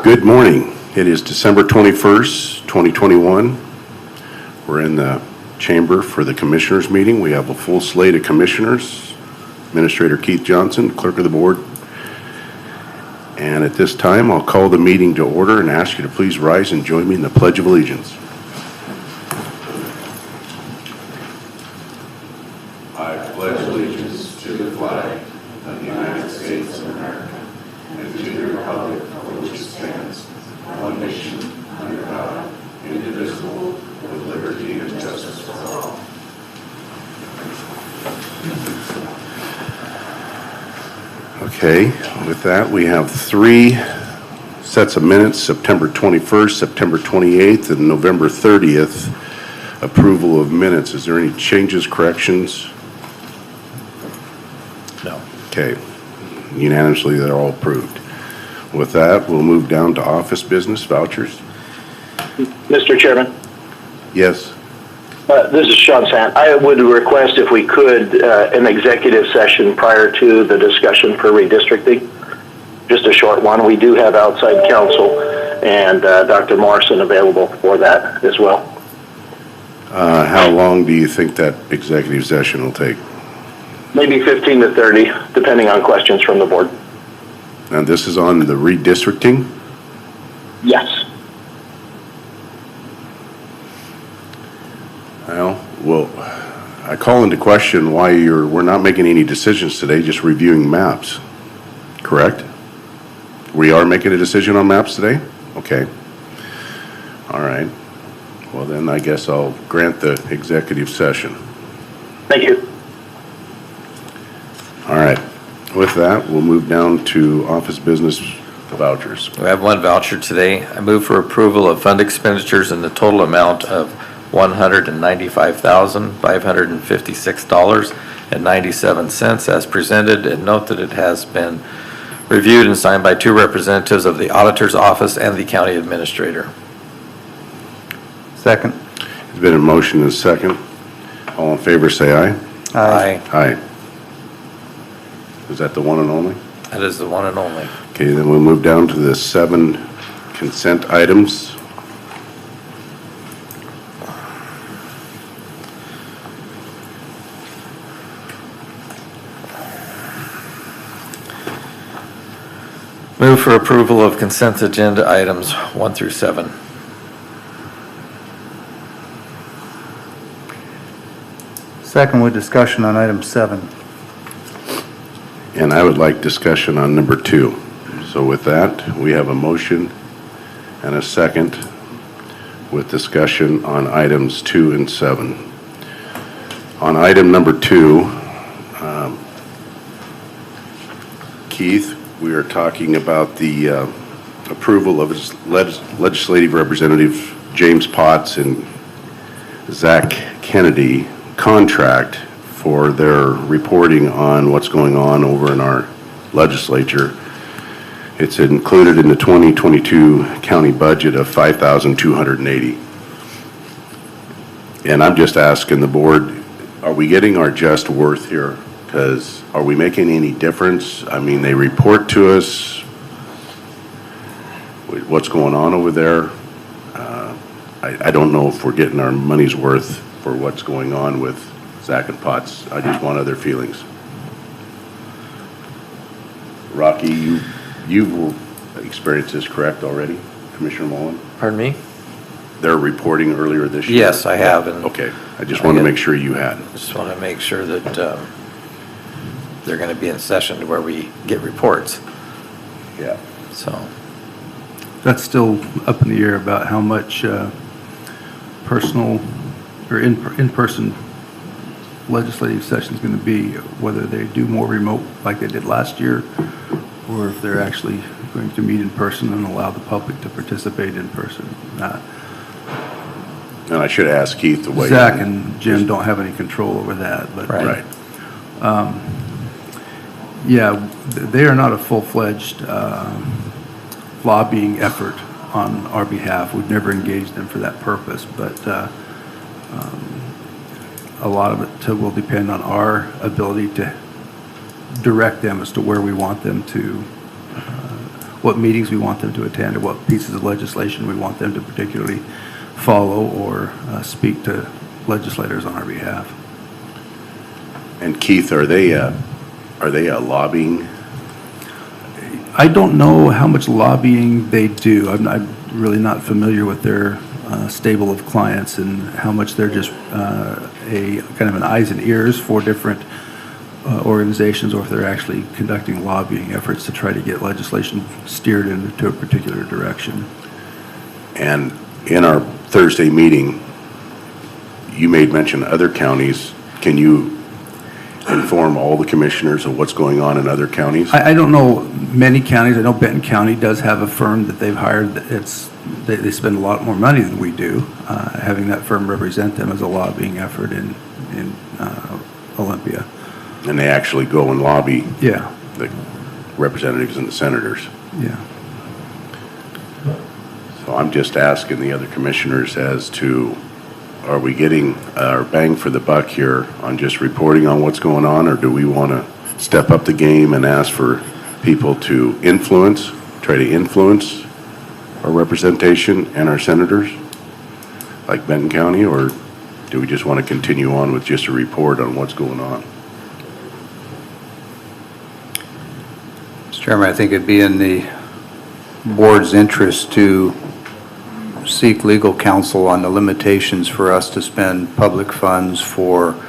Good morning. It is December 21st, 2021. We're in the chamber for the commissioners meeting. We have a full slate of commissioners. Administrator Keith Johnson, clerk of the board. And at this time, I'll call the meeting to order and ask you to please rise and join me in the Pledge of Allegiance. I pledge allegiance to the flag of the United States of America and to the republic for which it stands, one nation, under God, indivisible, with liberty and justice for all. Okay, with that, we have 3 sets of minutes, September 21st, September 28th, and November 30th. Approval of minutes. Is there any changes, corrections? No. Okay, unanimously, they're all approved. With that, we'll move down to office business vouchers. Mr. Chairman, Yes. this is Sean Sant. I would request, if we could, an executive session prior to the discussion for redistricting. Just a short one. We do have outside counsel and Dr. Morrison available for that as well. How long do you think that executive session will take? Maybe 15 to 30, depending on questions from the board. Now, this is on the redistricting? Yes. Well, I call into question why we're not making any decisions today, just reviewing maps, correct? We are making a decision on maps today? Okay. All right. Well, then I guess I'll grant the executive session. Thank you. All right. With that, we'll move down to office business vouchers. We have one voucher today. I move for approval of fund expenditures in the total amount of $195,556.97 as presented, and note that it has been reviewed and signed by 2 representatives of the auditor's office and the county administrator. Second. There's been a motion and a second. All in favor, say aye. Aye. Aye. Is that the one and only? That is the one and only. Okay, then we'll move down to the 7 consent items. Move for approval of consent agenda items 1 through 7. Second with discussion on item 7. And I would like discussion on number 2. So with that, we have a motion and a second with discussion on items 2 and 7. On item number 2, Keith, we are talking about the approval of his legislative representative James Potts and Zach Kennedy contract for their reporting on what's going on over in our legislature. It's included in the 2022 county budget of $5,280. And I'm just asking the board, are we getting our just worth here? Because are we making any difference? I mean, they report to us what's going on over there. I don't know if we're getting our money's worth for what's going on with Zach and Potts. I just want other feelings. Rocky, you've experienced this, correct, already, Commissioner Mullen? Pardon me? They're reporting earlier this year? Yes, I have. And okay, I just want to make sure you had. just want to make sure that they're going to be in session to where we get reports. Yeah. So That's still up in the air about how much personal or in-person legislative session is going to be, whether they do more remote like they did last year, or if they're actually going to meet in person and allow the public to participate in person. And I should ask Keith to weigh in. Zach and Jim don't have any control over that, but Right. yeah, they are not a full-fledged lobbying effort on our behalf. We've never engaged them for that purpose, but a lot of it will depend on our ability to direct them as to where we want them to what meetings we want them to attend or what pieces of legislation we want them to particularly follow or speak to legislators on our behalf. And Keith, are they lobbying? I don't know how much lobbying they do. I'm really not familiar with their stable of clients and how much they're just a kind of an eyes and ears for different organizations, or if they're actually conducting lobbying efforts to try to get legislation steered into a particular direction. And in our Thursday meeting, you made mention of other counties. Can you inform all the commissioners of what's going on in other counties? I don't know many counties. I know Benton County does have a firm that they've hired. They spend a lot more money than we do. Having that firm represent them as a lobbying effort in Olympia. And they actually go and lobby Yeah, the representatives and the senators. yeah. So I'm just asking the other commissioners as to, are we getting our bang for the buck here on just reporting on what's going on, or do we want to step up the game and ask for people to try to influence our representation and our senators, like Benton County, or do we just want to continue on with just a report on what's going on? Mr. Chairman, I think it'd be in the board's interest to seek legal counsel on the limitations for us to spend public funds for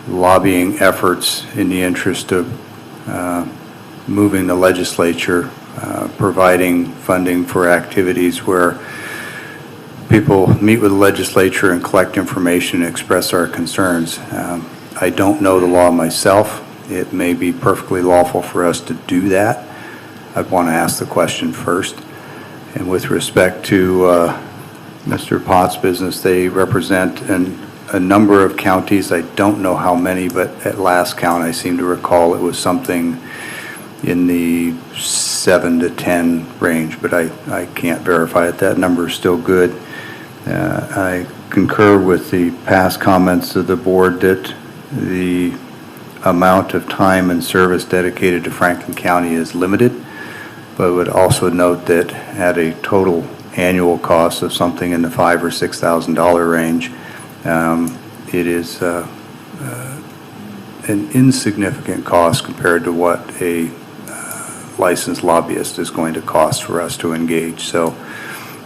lobbying efforts in the interest of moving the legislature, providing funding for activities where people meet with the legislature and collect information and express our concerns. I don't know the law myself. It may be perfectly lawful for us to do that. I'd want to ask the question first. And with respect to Mr. Potts' business, they represent a number of counties. I don't know how many, but at last count, I seem to recall it was something in the 7 to 10 range, but I can't verify it. That number is still good. I concur with the past comments of the board that the amount of time and service dedicated to Franklin County is limited, but would also note that at a total annual cost of something in the $5,000 or $6,000 range, it is an insignificant cost compared to what a licensed lobbyist is going to cost for us to engage. So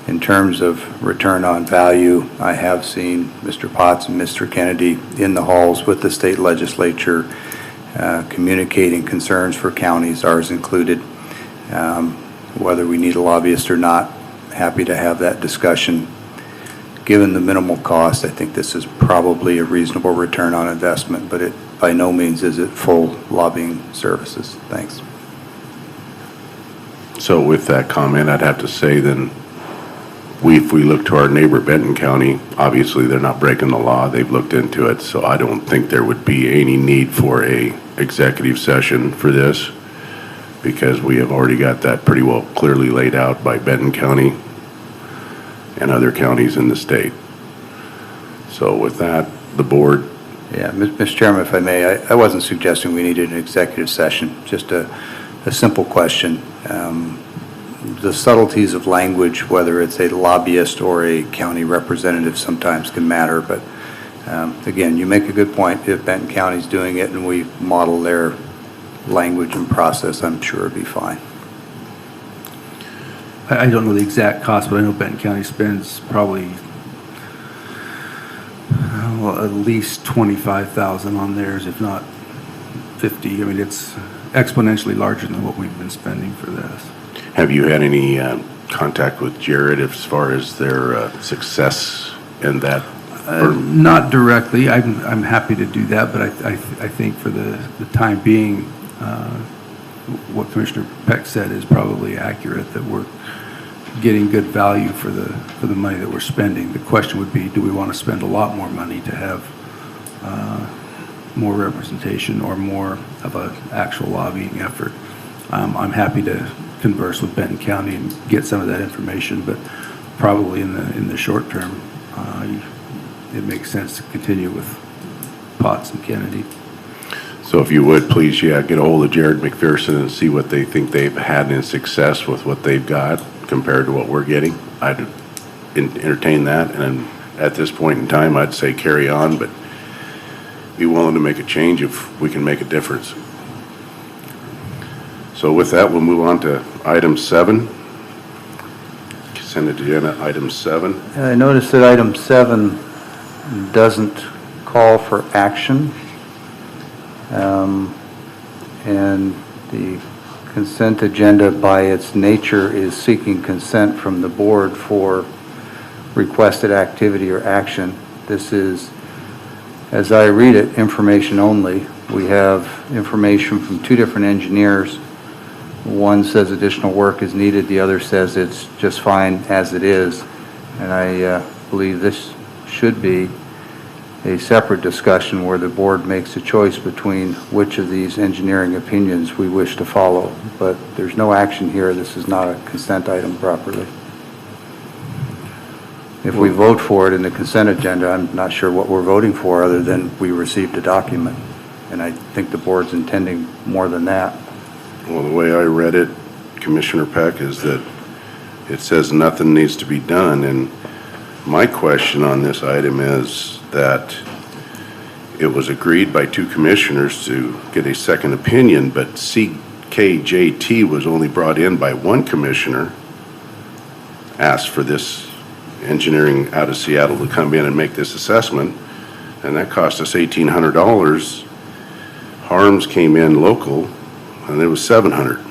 in terms of return on value, I have seen Mr. Potts and Mr. Kennedy in the halls with the state legislature communicating concerns for counties, ours included. Whether we need a lobbyist or not, happy to have that discussion. Given the minimal cost, I think this is probably a reasonable return on investment, but it by no means is it full lobbying services. Thanks. So with that comment, I'd have to say then, if we look to our neighbor Benton County, obviously they're not breaking the law. They've looked into it, so I don't think there would be any need for a executive session for this, because we have already got that pretty well clearly laid out by Benton County and other counties in the state. So with that, the board. Yeah, Mr. Chairman, if I may, I wasn't suggesting we needed an executive session, just a simple question. The subtleties of language, whether it's a lobbyist or a county representative, sometimes can matter, but again, you make a good point. If Benton County's doing it and we model their language and process, I'm sure it'd be fine. I don't know the exact cost, but I know Benton County spends probably at least $25,000 on theirs, if not 50. I mean, it's exponentially larger than what we've been spending for this. Have you had any contact with Jared as far as their success in that? Not directly. I'm happy to do that, but I think for the time being, what Commissioner Peck said is probably accurate, that we're getting good value for the money that we're spending. The question would be, do we want to spend a lot more money to have more representation or more of an actual lobbying effort? I'm happy to converse with Benton County and get some of that information, but probably in the short term, it makes sense to continue with Potts and Kennedy. So if you would, please, get a hold of Jared McPherson and see what they think they've had in success with what they've got compared to what we're getting. I'd entertain that, and at this point in time, I'd say carry on, but be willing to make a change if we can make a difference. So with that, we'll move on to item 7. Consent agenda, item 7. I noticed that item 7 doesn't call for action. And the consent agenda by its nature is seeking consent from the board for requested activity or action. This is, as I read it, information only. We have information from 2 different engineers. One says additional work is needed, the other says it's just fine as it is. And I believe this should be a separate discussion where the board makes a choice between which of these engineering opinions we wish to follow. But there's no action here. This is not a consent item properly. If we vote for it in the consent agenda, I'm not sure what we're voting for other than we received a document. And I think the board's intending more than that. Well, the way I read it, Commissioner Peck, is that it says nothing needs to be done, and my question on this item is that it was agreed by 2 commissioners to get a second opinion, but CKJT was only brought in by 1 commissioner, asked for this engineering out of Seattle to come in and make this assessment, and that cost us $1,800. Harms came in local, and it was $700.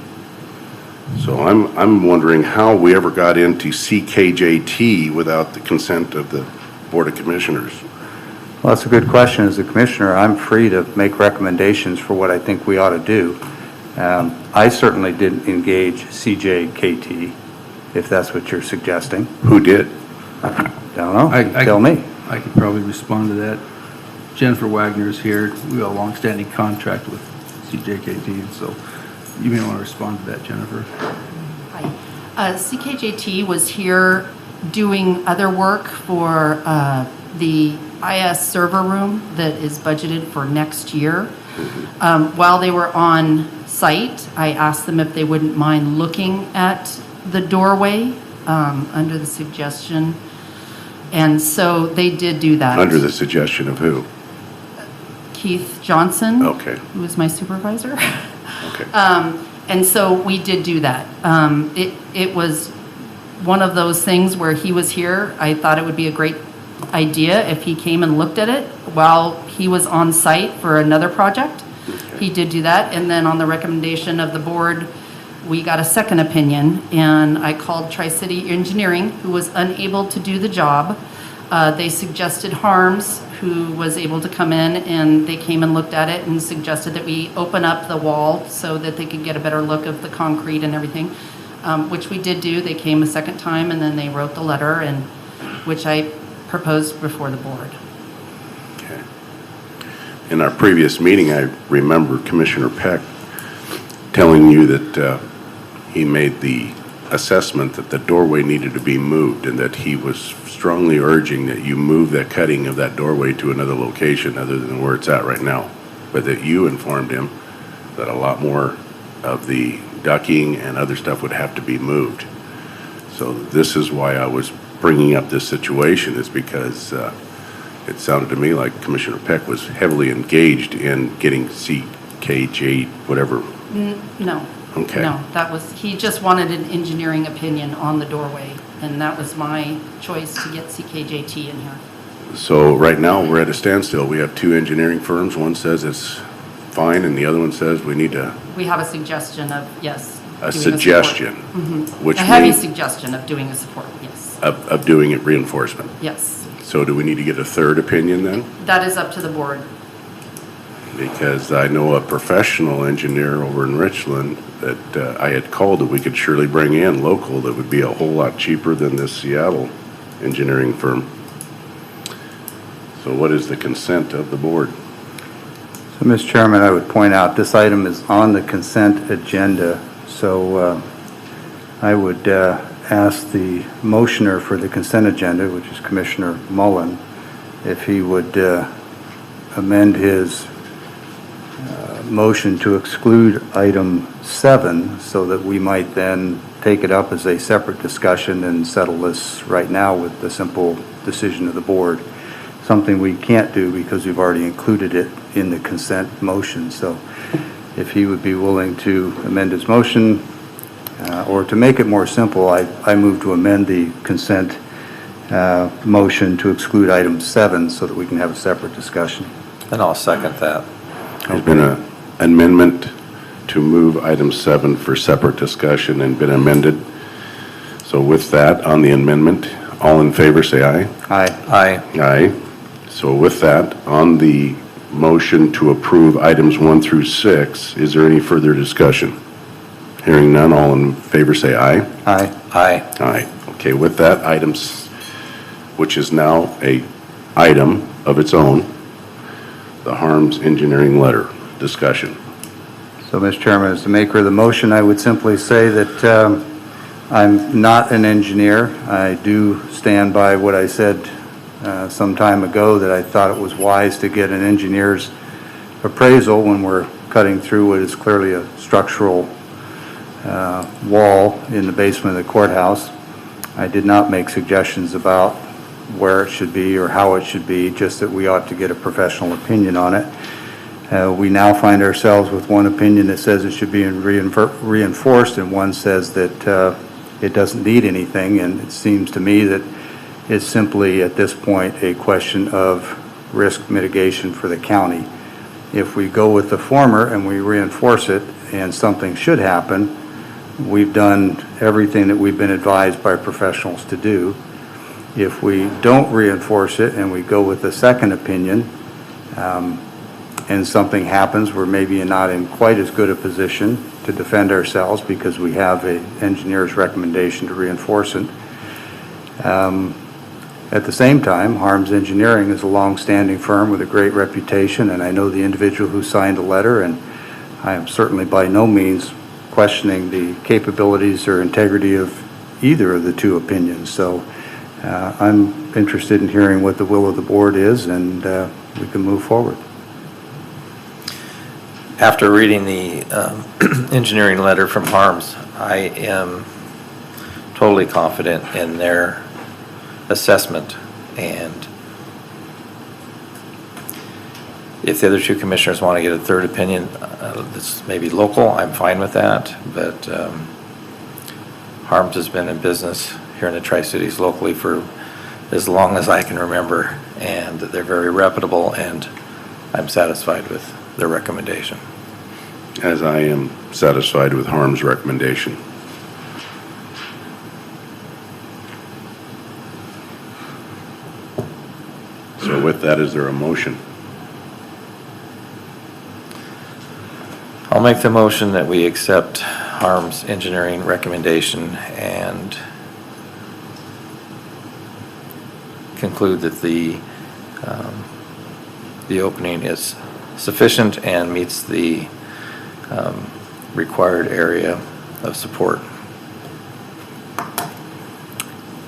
So I'm wondering how we ever got into CKJT without the consent of the Board of Commissioners. Well, that's a good question. As a commissioner, I'm free to make recommendations for what I think we ought to do. I certainly didn't engage CJKT, if that's what you're suggesting. Who did? I don't know. Tell me. I could probably respond to that. Jennifer Wagner is here. We have a longstanding contract with CJKT, and so you may want to respond to that, Jennifer. Hi. CKJT was here doing other work for the IS server room that is budgeted for next year. While they were on site, I asked them if they wouldn't mind looking at the doorway under the suggestion. And so they did do that. Under the suggestion of who? Keith Johnson. Okay. Who was my supervisor. Okay. And so we did do that. It was one of those things where he was here. I thought it would be a great idea if he came and looked at it while he was on site for another project. Okay. He did do that, and then on the recommendation of the board, we got a second opinion, and I called Tri-City Engineering, who was unable to do the job. They suggested Harms, who was able to come in, and they came and looked at it and suggested that we open up the wall so that they could get a better look of the concrete and everything, which we did do. They came a second time, and then they wrote the letter, and which I proposed before the board. Okay. In our previous meeting, I remember Commissioner Peck telling you that he made the assessment that the doorway needed to be moved and that he was strongly urging that you move that cutting of that doorway to another location other than where it's at right now, but that you informed him that a lot more of the ducking and other stuff would have to be moved. So this is why I was bringing up this situation, is because it sounded to me like Commissioner Peck was heavily engaged in getting CKJ, whatever. No. Okay. No, that was, he just wanted an engineering opinion on the doorway, and that was my choice to get CKJT in here. So right now, we're at a standstill. We have 2 engineering firms. One says it's fine, and the other one says we need to... We have a suggestion of, yes. A suggestion. Which a heavy means suggestion of doing a support, yes. of doing it reinforcement. Yes. So do we need to get a third opinion then? That is up to the board. Because I know a professional engineer over in Richland that I had called that we could surely bring in local that would be a whole lot cheaper than this Seattle engineering firm. So what is the consent of the board? So, Mr. Chairman, I would point out this item is on the consent agenda, so I would ask the motioner for the consent agenda, which is Commissioner Mullen, if he would amend his motion to exclude item 7 so that we might then take it up as a separate discussion and settle this right now with the simple decision of the board. Something we can't do because we've already included it in the consent motion. So if he would be willing to amend his motion, or to make it more simple, I move to amend the consent motion to exclude item 7 so that we can have a separate discussion. And I'll second that. There's been an amendment to move item 7 for separate discussion and been amended. So with that, on the amendment, all in favor say aye. Aye. Aye. Aye. So with that, on the motion to approve items 1 through 6, is there any further discussion? Hearing none, all in favor say aye. Aye. Aye. Aye. Okay, with that, items, which is now a item of its own, the Harms Engineering Letter discussion. So, Mr. Chairman, as the maker of the motion, I would simply say that I'm not an engineer. I do stand by what I said some time ago, that I thought it was wise to get an engineer's appraisal when we're cutting through what is clearly a structural wall in the basement of the courthouse. I did not make suggestions about where it should be or how it should be, just that we ought to get a professional opinion on it. We now find ourselves with one opinion that says it should be reinforced, and one says that it doesn't need anything, and it seems to me that it's simply at this point a question of risk mitigation for the county. If we go with the former and we reinforce it and something should happen, we've done everything that we've been advised by professionals to do. If we don't reinforce it and we go with the second opinion, and something happens, we're maybe not in quite as good a position to defend ourselves because we have an engineer's recommendation to reinforce it. At the same time, Harms Engineering is a long-standing firm with a great reputation, and I know the individual who signed the letter, and I am certainly by no means questioning the capabilities or integrity of either of the two opinions. So I'm interested in hearing what the will of the board is, and we can move forward. After reading the engineering letter from Harms, I am totally confident in their assessment, and if the other two commissioners want to get a third opinion that's maybe local, I'm fine with that, but Harms has been in business here in the Tri-Cities locally for as long as I can remember, and they're very reputable, and I'm satisfied with their recommendation. As I am satisfied with Harms' recommendation. So with that, is there a motion? I'll make the motion that we accept Harms' engineering recommendation and conclude that the opening is sufficient and meets the required area of support.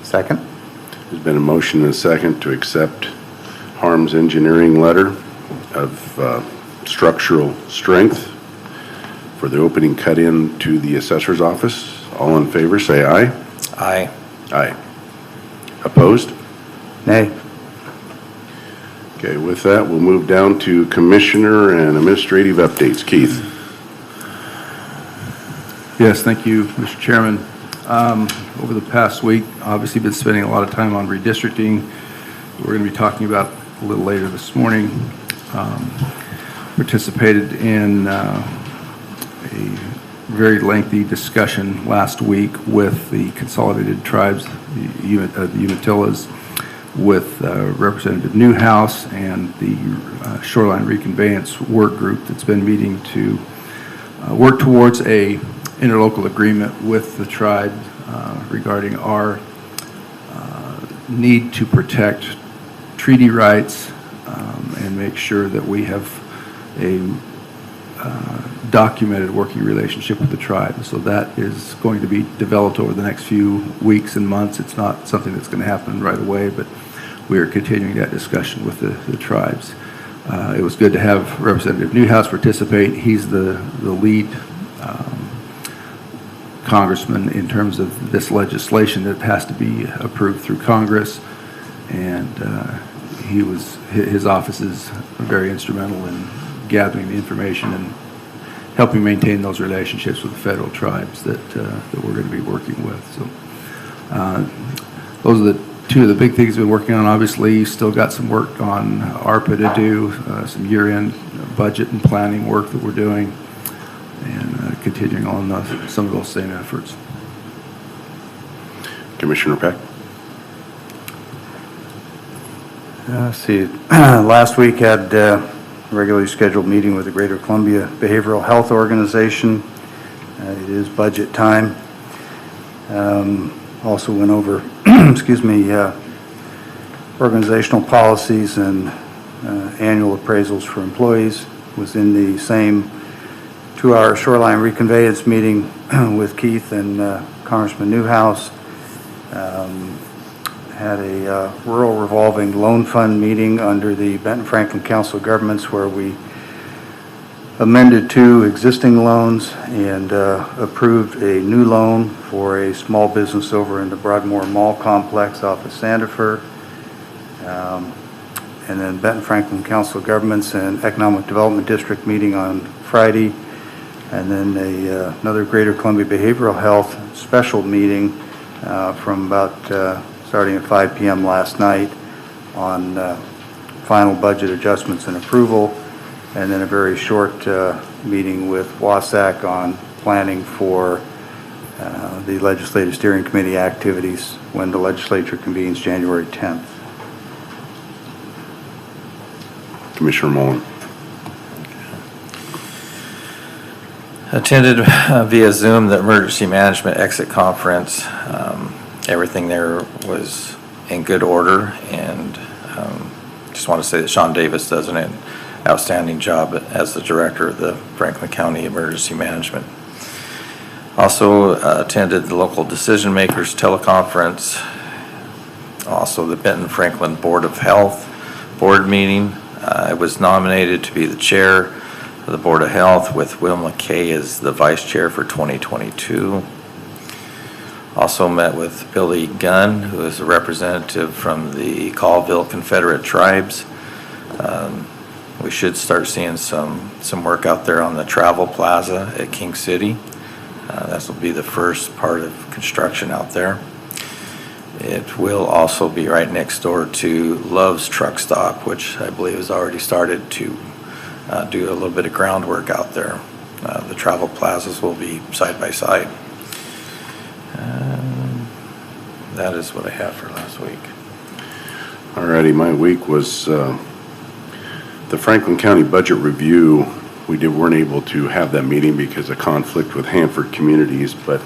Second? There's been a motion and a second to accept Harms Engineering letter of structural strength for the opening cut-in to the assessor's office. All in favor, say aye. Aye. Aye. Opposed? Nay. Okay, with that, we'll move down to commissioner and administrative updates. Keith? Yes, thank you, Mr. Chairman. Over the past week, obviously been spending a lot of time on redistricting. We're going to be talking about a little later this morning. Participated in a very lengthy discussion last week with the Consolidated Tribes, the Umatillas, with Representative Newhouse and the Shoreline Reconveyance Work Group that's been meeting to work towards a interlocal agreement with the tribe regarding our need to protect treaty rights and make sure that we have a documented working relationship with the tribe. So that is going to be developed over the next few weeks and months. It's not something that's going to happen right away, but we are continuing that discussion with the tribes. It was good to have Representative Newhouse participate. He's the lead congressman in terms of this legislation that has to be approved through Congress. And his office is very instrumental in gathering the information and helping maintain those relationships with the federal tribes that we're going to be working with. So those are the two of the big things we've been working on. Obviously, still got some work on ARPA to do, some year-end budget and planning work that we're doing, and continuing on some of those same efforts. Commissioner Peck? Let's see, last week had a regularly scheduled meeting with the Greater Columbia Behavioral Health Organization. It is budget time. Also went over, excuse me, organizational policies and annual appraisals for employees. Was in the same 2-hour shoreline reconveyance meeting with Keith and Congressman Newhouse. Had a rural revolving loan fund meeting under the Benton Franklin Council of Governments, where we amended 2 existing loans and approved a new loan for a small business over in the Broadmoor Mall complex off of Sandifer. And then Benton Franklin Council of Governments and Economic Development District meeting on Friday. And then another Greater Columbia Behavioral Health special meeting from about starting at 5 p.m. last night on final budget adjustments and approval, and then a very short meeting with WASAC on planning for the Legislative Steering Committee activities when the legislature convenes January 10th. Commissioner Mullen? Attended via Zoom the Emergency Management Exit Conference. Everything there was in good order, and just want to say that Sean Davis does an outstanding job as the director of the Franklin County Emergency Management. Also attended the local decision makers teleconference, also the Benton Franklin Board of Health board meeting. I was nominated to be the chair of the Board of Health with Will McKay as the vice chair for 2022. Also met with Billy Gunn, who is a representative from the Colville Confederate Tribes. We should start seeing some work out there on the Travel Plaza at King City. This will be the first part of construction out there. It will also be right next door to Love's Truck Stop, which I believe has already started to do a little bit of groundwork out there. The travel plazas will be side by side. That is what I have for last week. Alrighty, my week was the Franklin County Budget Review. We weren't able to have that meeting because of conflict with Hanford Communities, but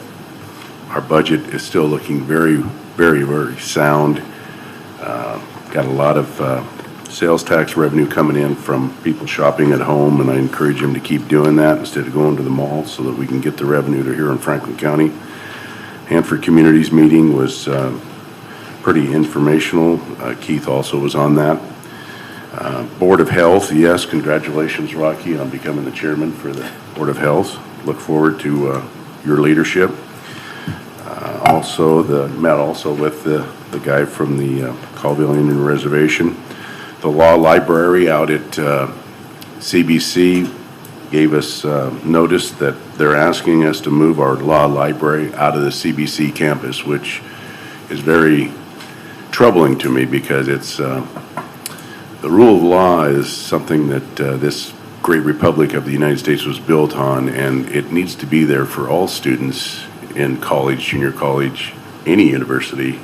our budget is still looking very, very, very sound. Got a lot of sales tax revenue coming in from people shopping at home, and I encourage them to keep doing that instead of going to the mall so that we can get the revenue to here in Franklin County. Hanford Communities meeting was pretty informational. Keith also was on that. Board of Health, yes, congratulations, Rocky, on becoming the chairman for the Board of Health. Look forward to your leadership. Met also with the guy from the Colville Indian Reservation. The law library out at CBC gave us notice that they're asking us to move our law library out of the CBC campus, which is very troubling to me because it's the rule of law is something that this great republic of the United States was built on, and it needs to be there for all students in college, junior college, any university,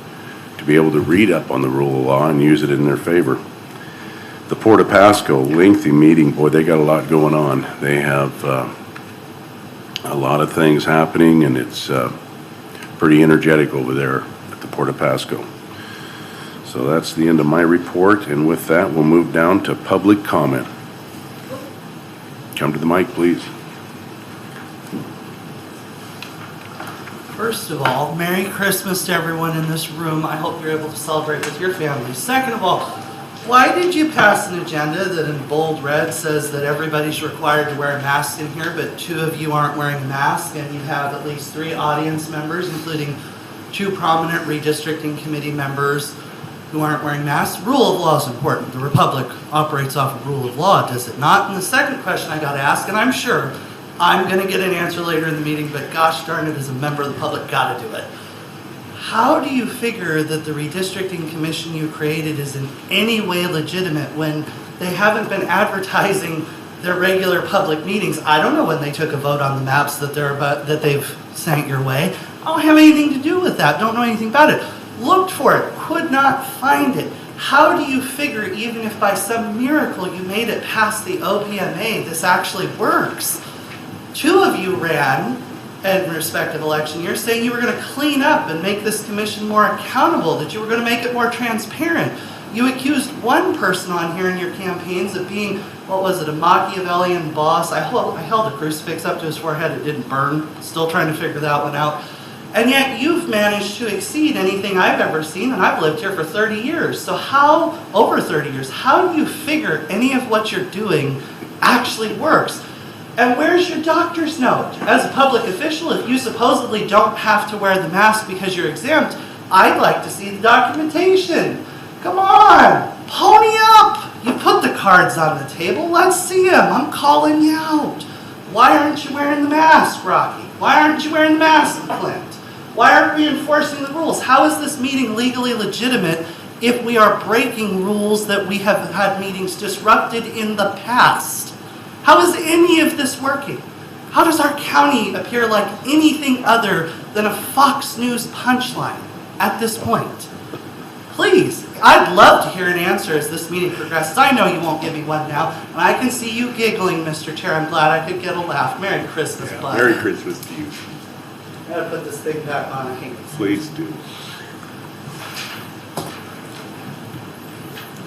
to be able to read up on the rule of law and use it in their favor. The Port of Pasco, lengthy meeting, boy, they got a lot going on. They have a lot of things happening, and it's pretty energetic over there at the Port of Pasco. So that's the end of my report, and with that, we'll move down to public comment. Come to the mic, please. First of all, Merry Christmas to everyone in this room. I hope you're able to celebrate with your family. Second of all, Why did you pass an agenda that in bold red says that everybody's required to wear a mask in here, but 2 of you aren't wearing a mask, and you have at least 3 audience members, including 2 prominent redistricting committee members who aren't wearing masks? Rule of law is important. The Republic operates off of rule of law, does it not? And the second question I got to ask, and I'm sure I'm going to get an answer later in the meeting, but gosh darn it, as a member of the public, got to do it. How do you figure that the redistricting commission you created is in any way legitimate when they haven't been advertising their regular public meetings? I don't know when they took a vote on the maps that they've sent your way. I don't have anything to do with that. Don't know anything about it. Looked for it, could not find it. How do you figure, even if by some miracle you made it past the OPMA, this actually works? 2 of you ran in respective election years saying you were going to clean up and make this commission more accountable, that you were going to make it more transparent. You accused one person on here in your campaigns of being, what was it, a Machiavellian boss. I held a crucifix up to his forehead, it didn't burn. Still trying to figure that one out. And yet you've managed to exceed anything I've ever seen, and I've lived here for 30 years. So over 30 years, how do you figure any of what you're doing actually works? And where's your doctor's note? As a public official, if you supposedly don't have to wear the mask because you're exempt, I'd like to see the documentation. Come on, pony up. You put the cards on the table, let's see them. I'm calling you out. Why aren't you wearing the mask, Rocky? Why aren't you wearing the mask, Clint? Why aren't we enforcing the rules? How is this meeting legally legitimate if we are breaking rules that we have had meetings disrupted in the past? How is any of this working? How does our county appear like anything other than a Fox News punchline at this point? Please, I'd love to hear an answer as this meeting progresses. I know you won't give me one now, and I can see you giggling, Mr. Chair. I'm glad I could get a laugh. Merry Christmas, bud. Merry Christmas to you. I gotta put this thing back on. I hate this. Please do.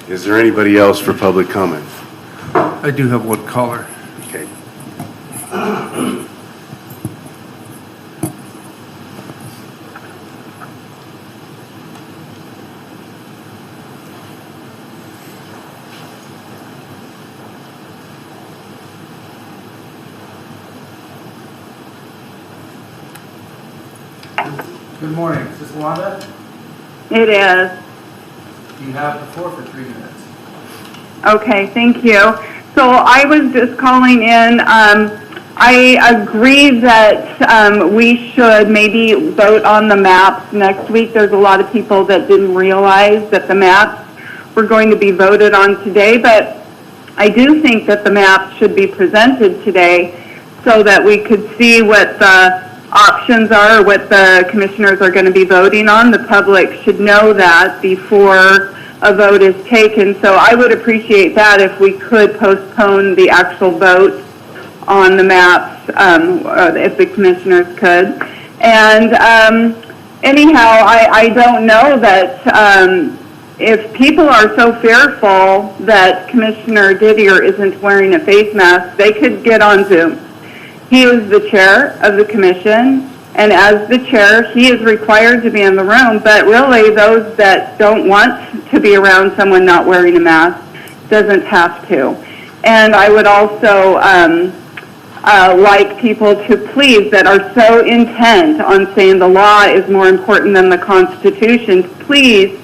Is there anybody else for public comment? I do have one caller. Okay. Good morning. Is this Wanda? It is. You have the floor for 3 minutes. Okay, thank you. So I was just calling in. I agree that we should maybe vote on the maps next week. There's a lot of people that didn't realize that the maps were going to be voted on today, but I do think that the maps should be presented today so that we could see what the options are, what the commissioners are going to be voting on. The public should know that before a vote is taken. So I would appreciate that if we could postpone the actual vote on the maps, if the commissioners could. And anyhow, I don't know that if people are so fearful that Commissioner Didier isn't wearing a face mask, they could get on Zoom. He is the chair of the commission, and as the chair, he is required to be in the room, but really those that don't want to be around someone not wearing a mask doesn't have to. And I would also like people to please, that are so intent on saying the law is more important than the Constitution, please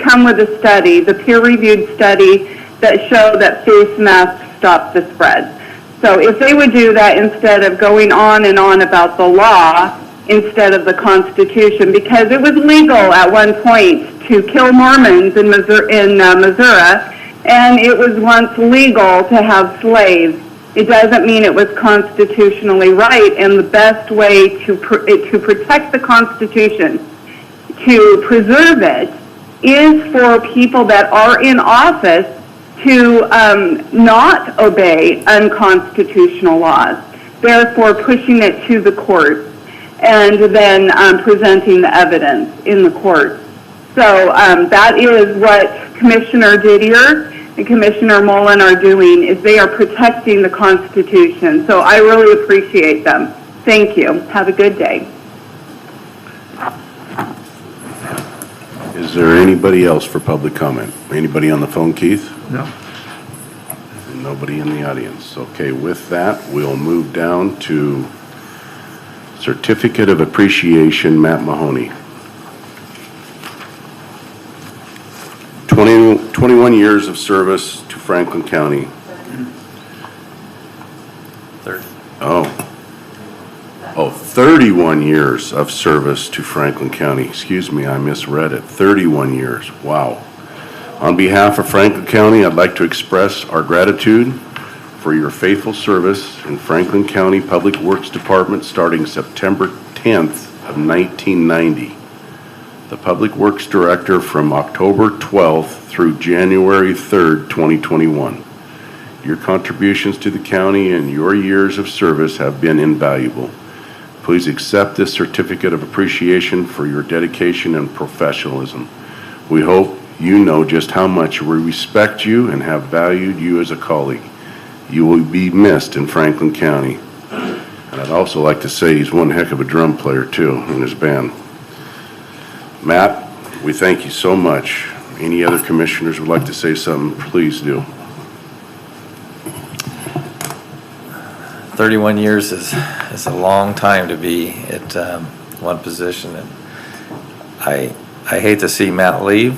come with a study, the peer-reviewed study that show that face masks stop the spread. So if they would do that instead of going on and on about the law, instead of the Constitution, because it was legal at one point to kill Mormons in Missouri, and it was once legal to have slaves. It doesn't mean it was constitutionally right, and the best way to protect the Constitution, to preserve it, is for people that are in office to not obey unconstitutional laws, therefore pushing it to the court and then presenting the evidence in the court. So that is what Commissioner Didier and Commissioner Mullen are doing, is they are protecting the Constitution. So I really appreciate them. Thank you. Have a good day. Is there anybody else for public comment? Anybody on the phone, Keith? No? Nobody in the audience. Okay, with that, we'll move down to Certificate of Appreciation, Matt Mahoney. 21 years of service to Franklin County. Third. 31 years of service to Franklin County. Excuse me, I misread it. 31 years. Wow. On behalf of Franklin County, I'd like to express our gratitude for your faithful service in Franklin County Public Works Department starting September 10th of 1990. The Public Works Director from October 12th through January 3rd, 2021. Your contributions to the county and your years of service have been invaluable. Please accept this certificate of appreciation for your dedication and professionalism. We hope you know just how much we respect you and have valued you as a colleague. You will be missed in Franklin County. And I'd also like to say he's one heck of a drum player too in his band. Matt, we thank you so much. Any other commissioners would like to say something, please do. 31 years is a long time to be at one position, and I hate to see Matt leave.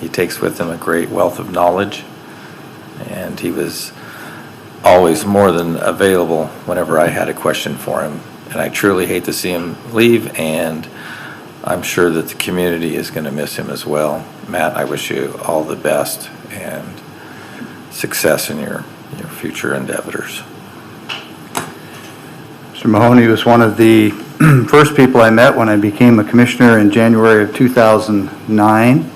He takes with him a great wealth of knowledge, and he was always more than available whenever I had a question for him. And I truly hate to see him leave, and I'm sure that the community is going to miss him as well. Matt, I wish you all the best and success in your future endeavors. Mr. Mahoney was one of the first people I met when I became a commissioner in January of 2009.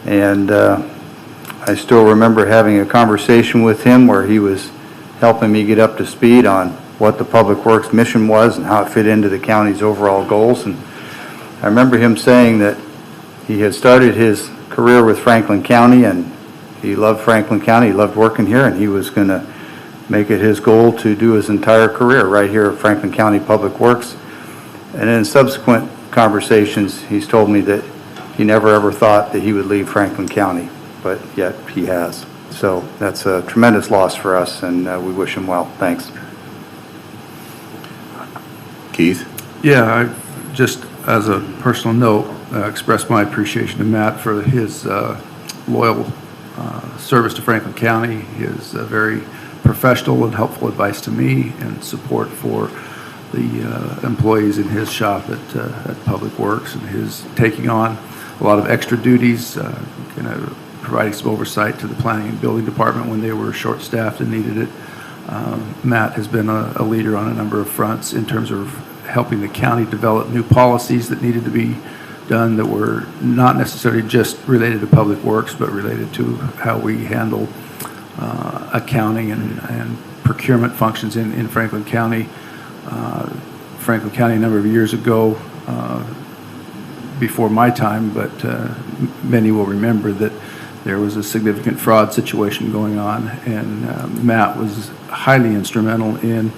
And I still remember having a conversation with him where he was helping me get up to speed on what the Public Works mission was and how it fit into the county's overall goals. And I remember him saying that he had started his career with Franklin County and he loved Franklin County, he loved working here, and he was going to make it his goal to do his entire career right here at Franklin County Public Works. And in subsequent conversations, he's told me that he never ever thought that he would leave Franklin County, but yet he has. So that's a tremendous loss for us, and we wish him well. Thanks. Keith? Yeah, I just, as a personal note, express my appreciation to Matt for his loyal service to Franklin County, his very professional and helpful advice to me, and support for the employees in his shop at Public Works, and his taking on a lot of extra duties, providing some oversight to the planning and building department when they were short-staffed and needed it. Matt has been a leader on a number of fronts in terms of helping the county develop new policies that needed to be done that were not necessarily just related to Public Works, but related to how we handle accounting and procurement functions in Franklin County. Franklin County a number of years ago, before my time, but many will remember that there was a significant fraud situation going on, and Matt was highly instrumental in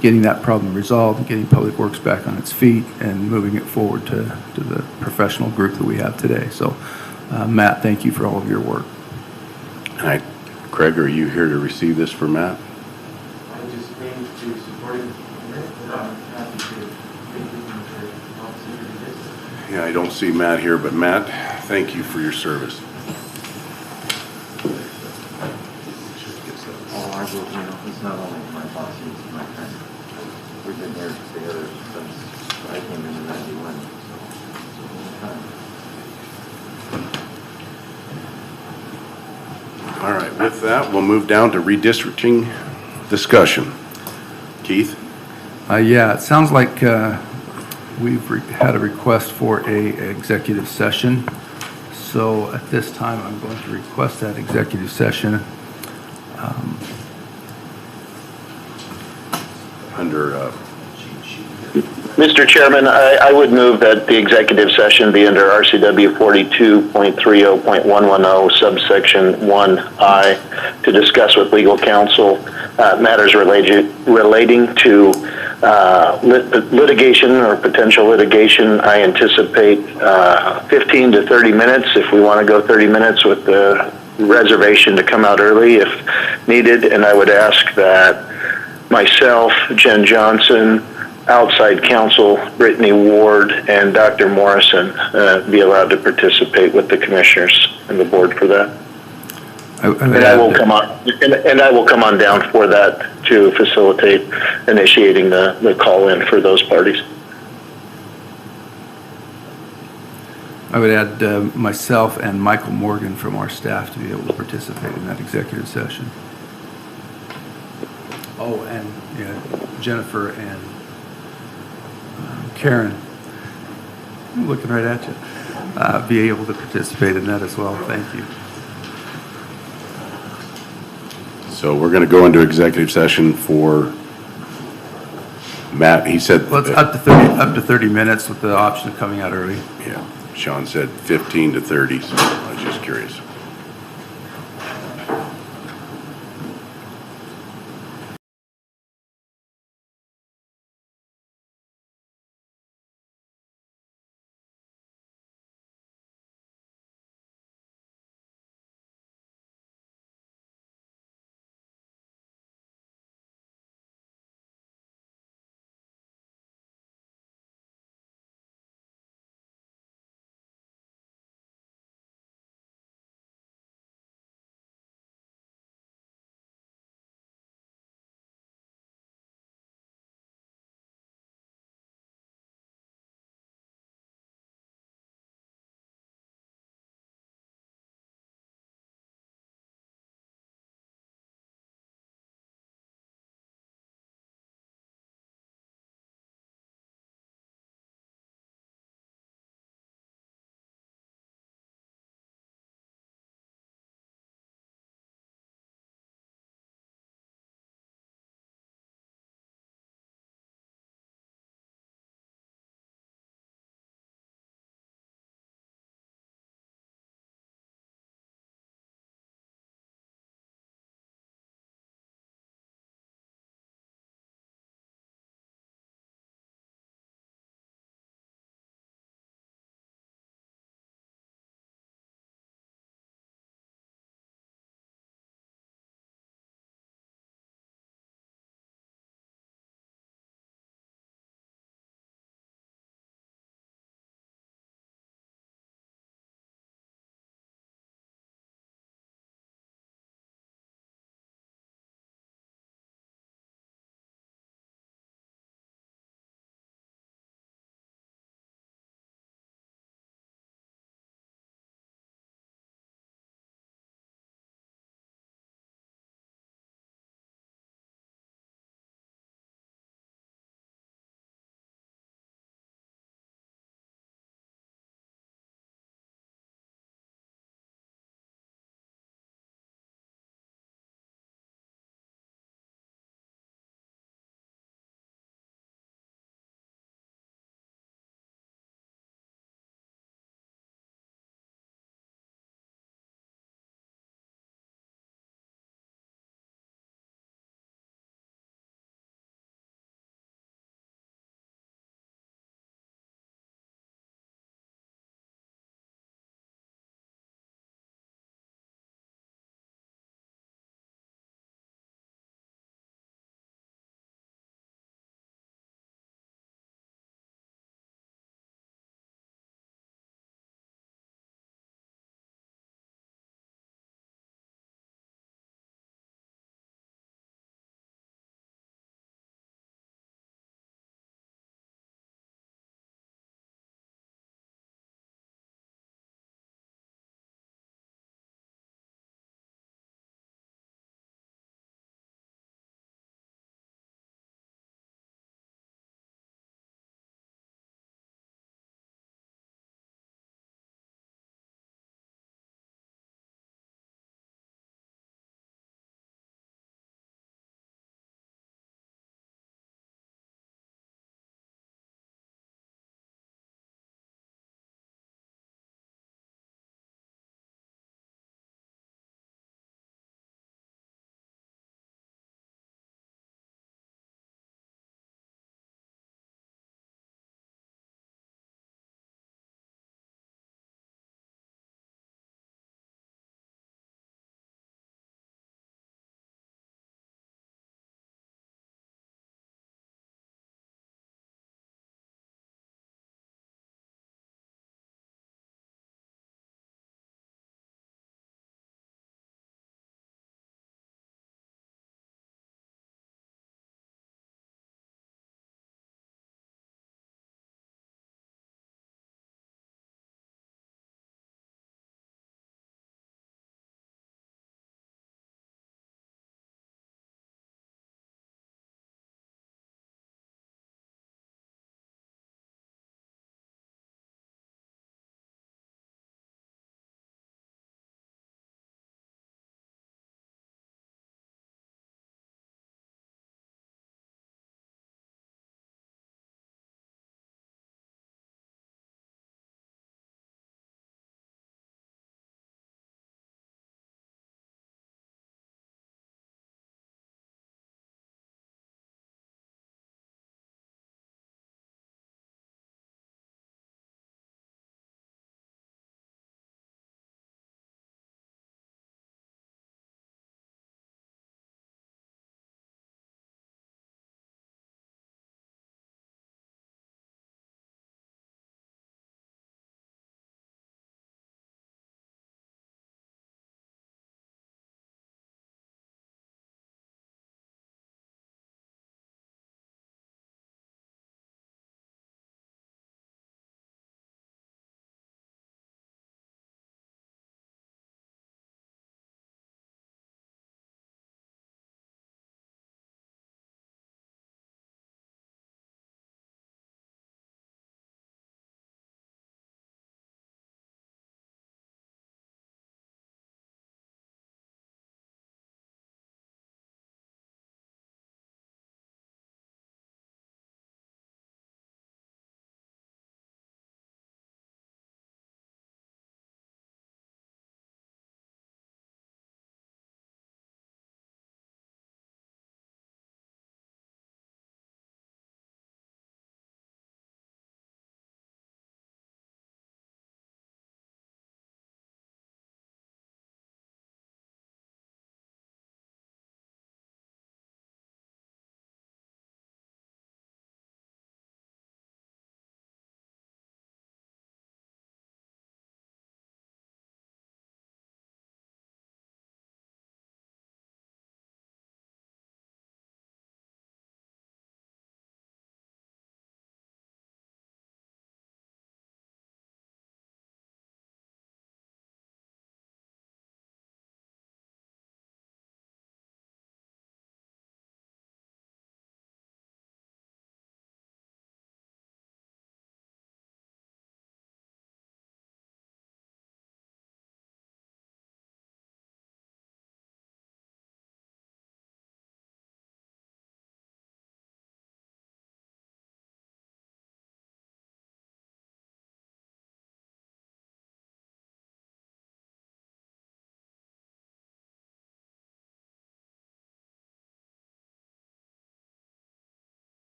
getting that problem resolved, getting Public Works back on its feet, and moving it forward to the professional group that we have today. So, Matt, thank you for all of your work. Hi, Craig, are you here to receive this for Matt? I just came to support him, but I'm happy to thank you for this. Yeah, I don't see Matt here, but Matt, thank you for your service. Oh, I will, it's not only my boss, it's my friend. We've been here together since I came in 91, so it's a long time. All right, with that, we'll move down to redistricting discussion. Keith? Yeah, it sounds like we've had a request for a executive session. So at this time, I'm going to request that executive session. Under Mr. Chairman, I would move that the executive session be under RCW 42.30.110 subsection 1I to discuss with legal counsel matters relating to litigation or potential litigation, I anticipate 15 to 30 minutes if we want to go 30 minutes with the reservation to come out early if needed. And I would ask that myself, Jen Johnson, outside counsel Brittany Ward, and Dr. Morrison be allowed to participate with the commissioners and the board for that. And I will come on, and I will come on down for that to facilitate initiating the call-in for those parties. I would add myself and Michael Morgan from our staff to be able to participate in that executive session. Oh, and yeah, Jennifer and Karen, I'm looking right at you, be able to participate in that as well. Thank you. So we're going to go into executive session for Matt. He said. Well, it's up to 30 minutes with the option of coming out early. Yeah, Sean said 15 to 30, so I was just curious.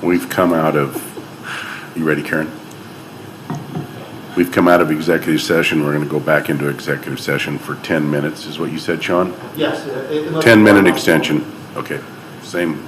We've come out of, you ready, Karen? We've come out of executive session. We're going to go back into executive session for 10 minutes, is what you said, Sean? Yes. 10-minute extension. Okay, same.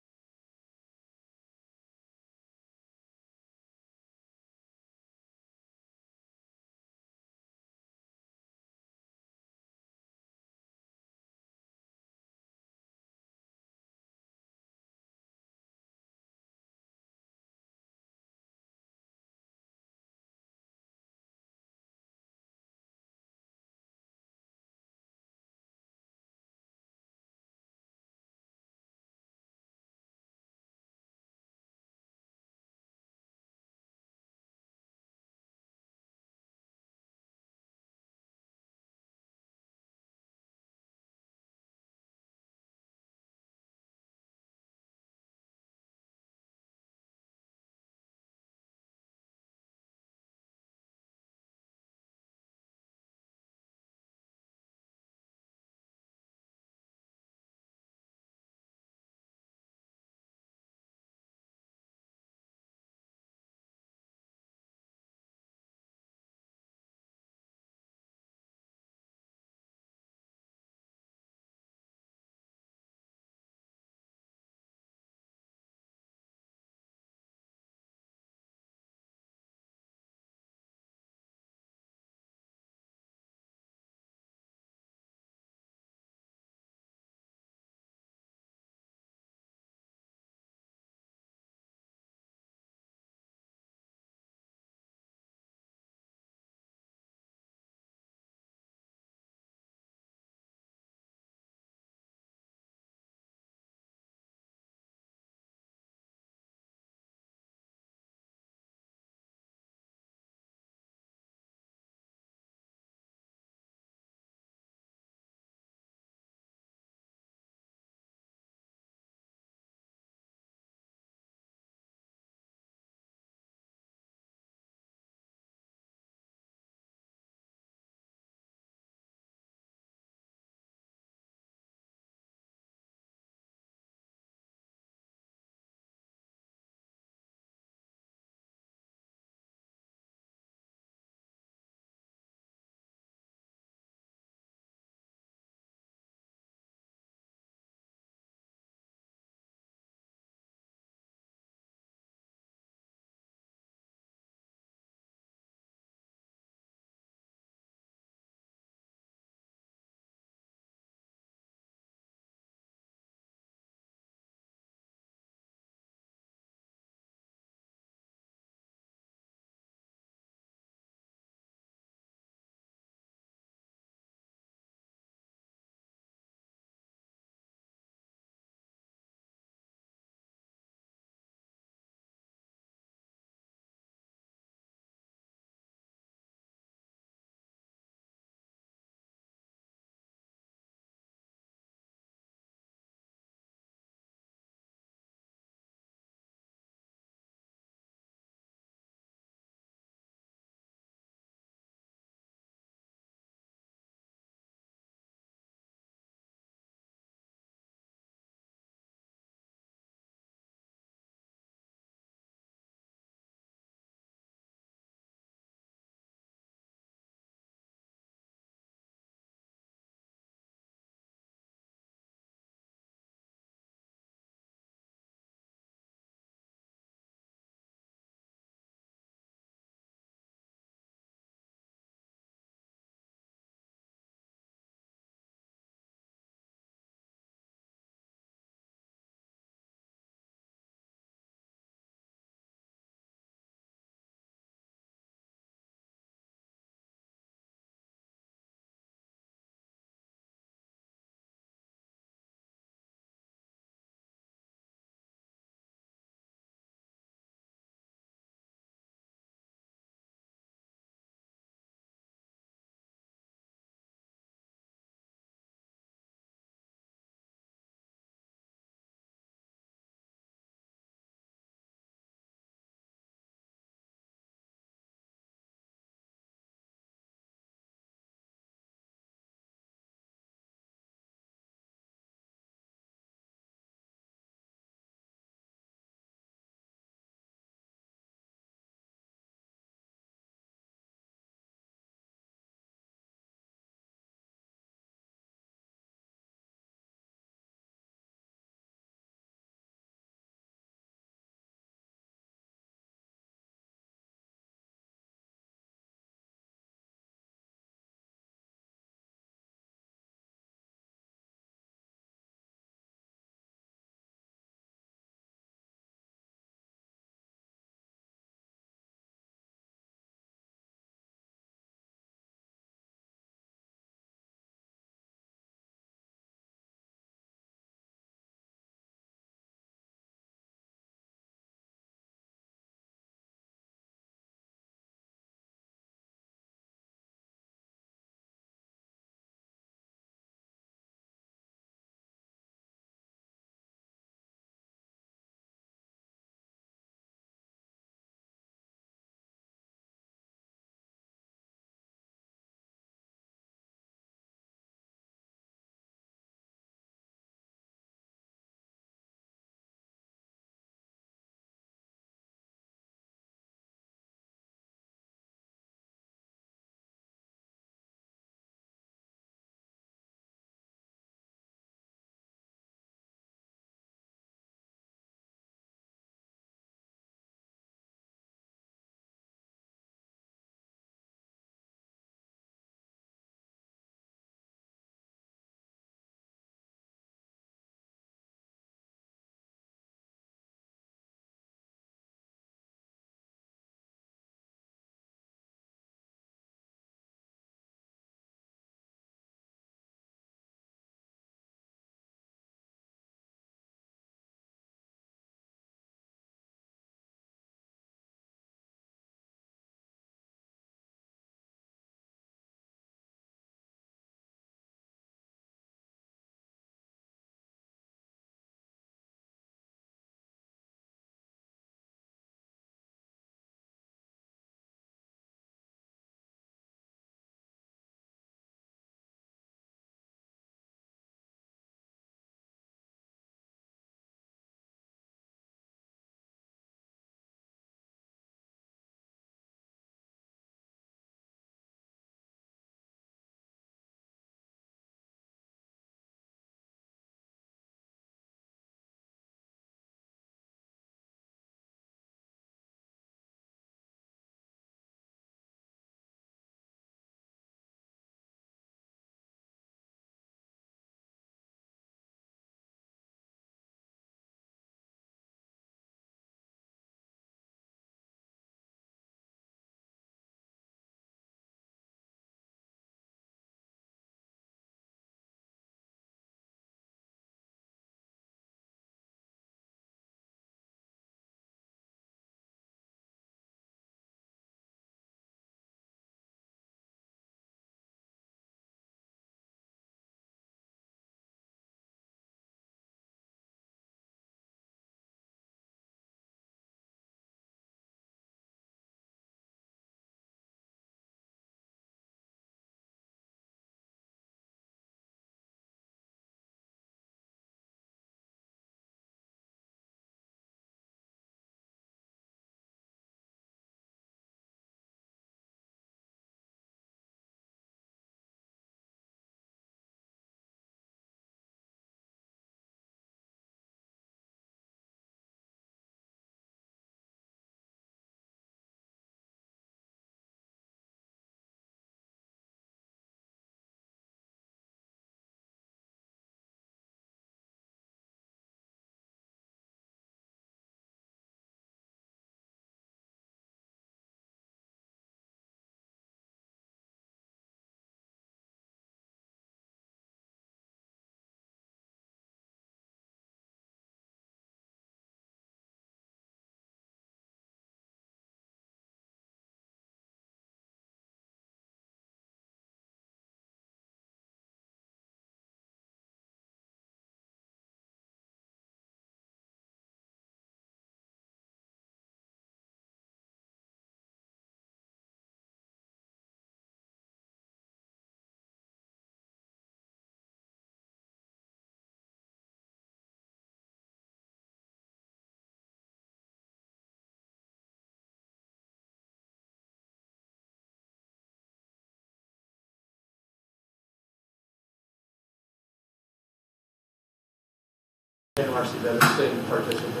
NRC better state participants.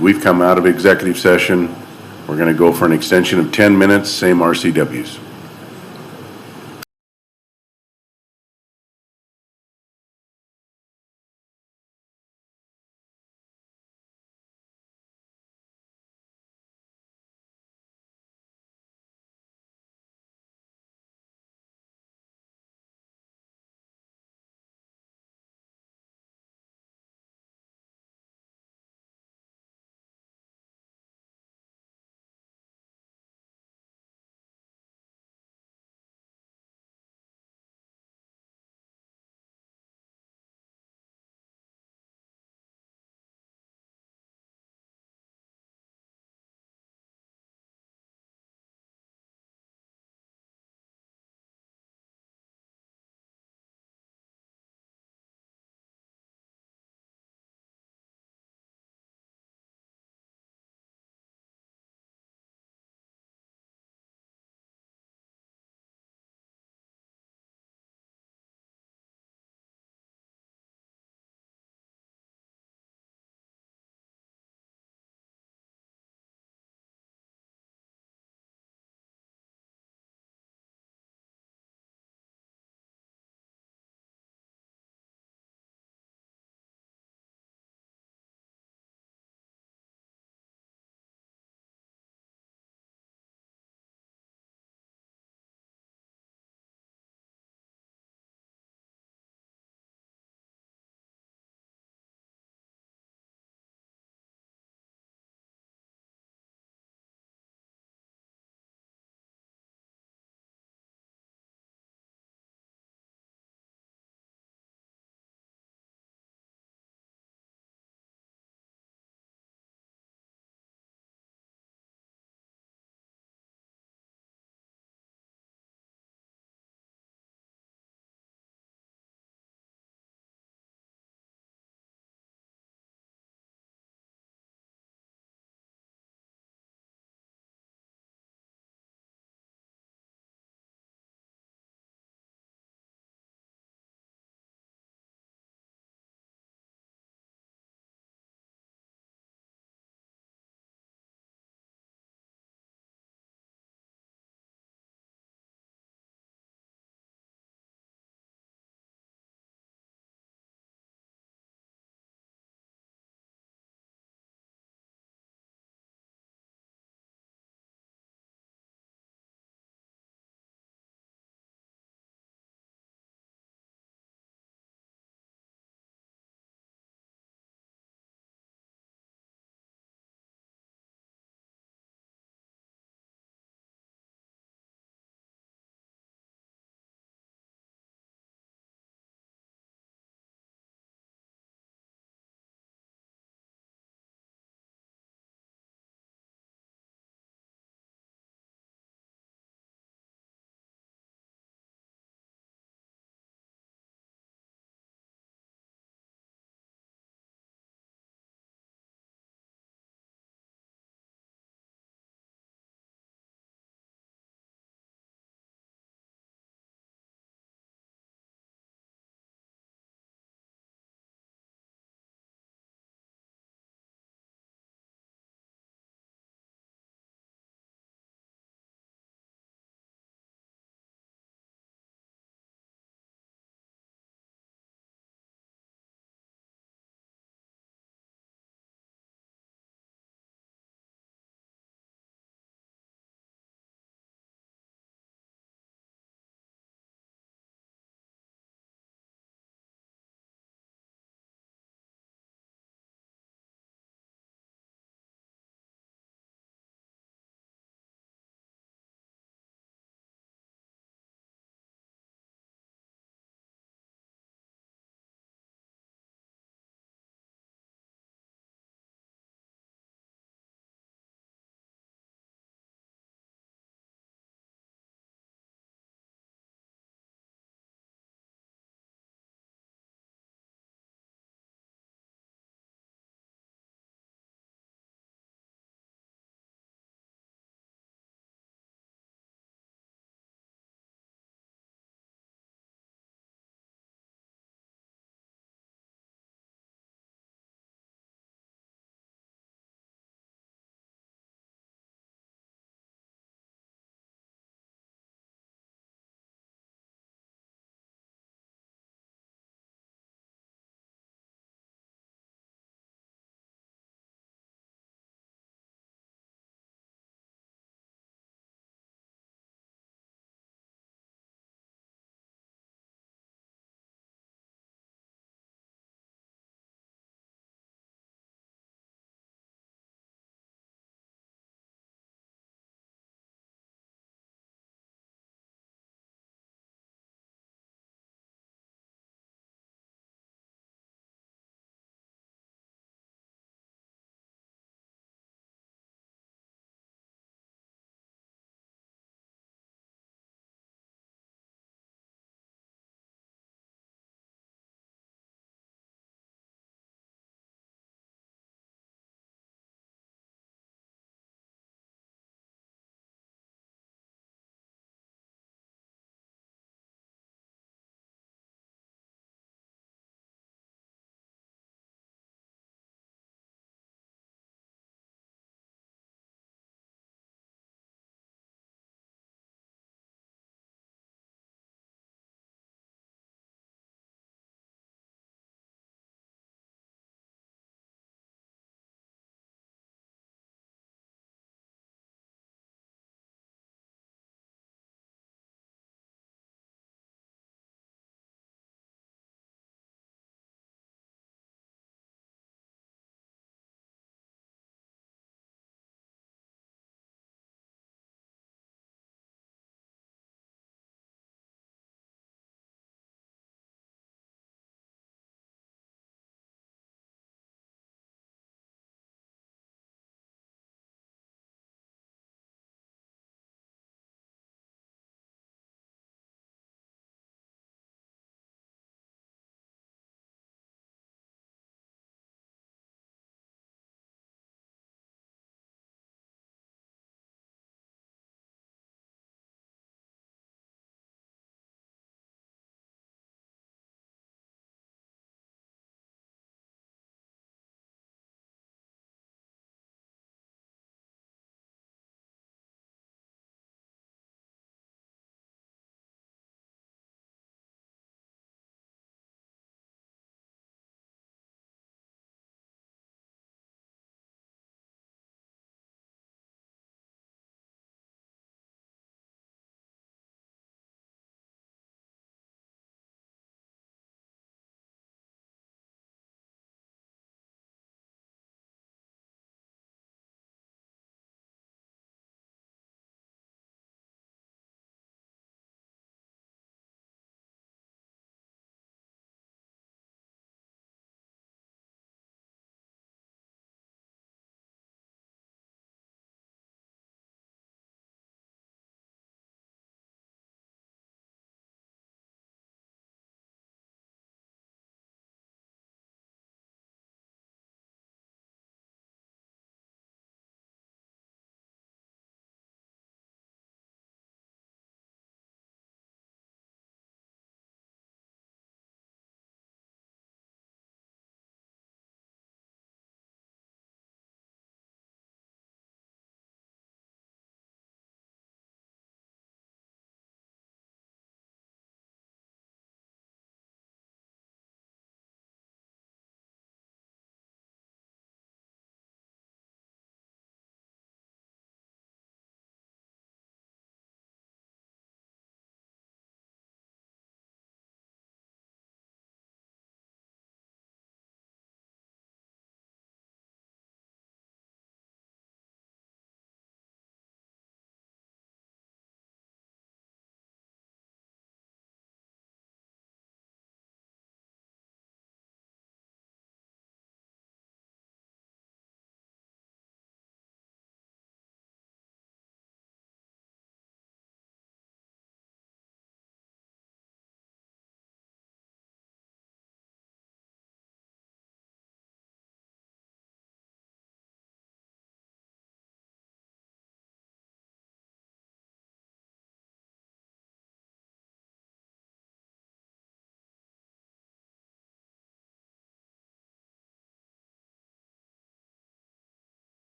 We've come out of executive session. We're going to go for an extension of 10 minutes, same RCWs.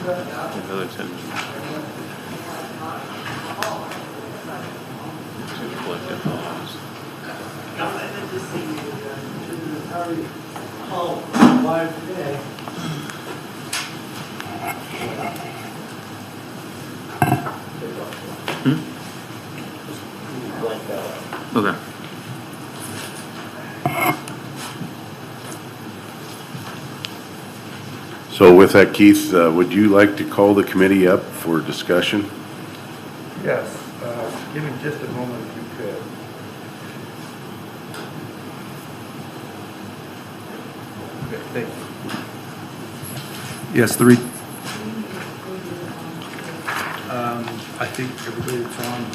Okay. So with that, Keith, would you like to call the committee up for discussion? Yes, give me just a moment if you could. Okay, thank you. Yes, I think everybody that's on.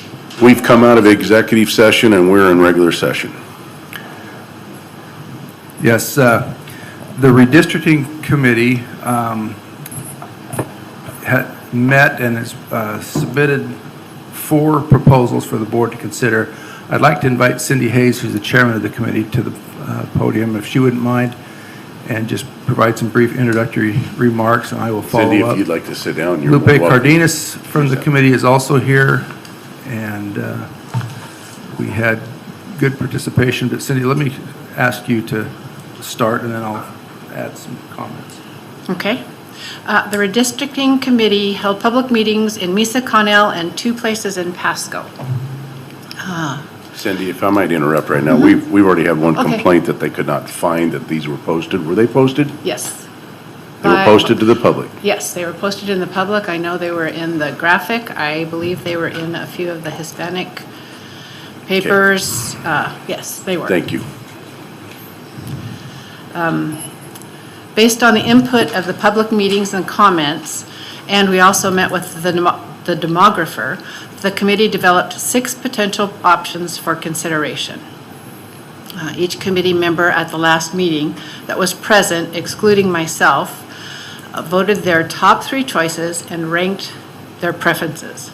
We've come out of executive session and we're in regular session. Yes, the Redistricting Committee had met and has submitted 4 proposals for the board to consider. I'd like to invite Cindy Hayes, who's the chairman of the committee, to the podium, if she wouldn't mind, and just provide some brief introductory remarks, and I will follow Cindy, up. if you'd like to sit down, you're Lupe welcome. Cardenas from the committee is also here, and we had good participation. But Cindy, let me ask you to start, and then I'll add some comments. Okay. The Redistricting Committee held public meetings in Mesa, Connell, and 2 places in Pasco. Cindy, if I might interrupt right now, we've already had one Okay. complaint that they could not find that these were posted. Were they posted? Yes. They were posted to the public. Yes, they were posted in the public. I know they were in the Graphic. I believe they were in a few of the Hispanic papers. Yes, they were. Thank you. Based on the input of the public meetings and comments, and we also met with the demographer, the committee developed 6 potential options for consideration. Each committee member at the last meeting that was present, excluding myself, voted their top 3 choices and ranked their preferences.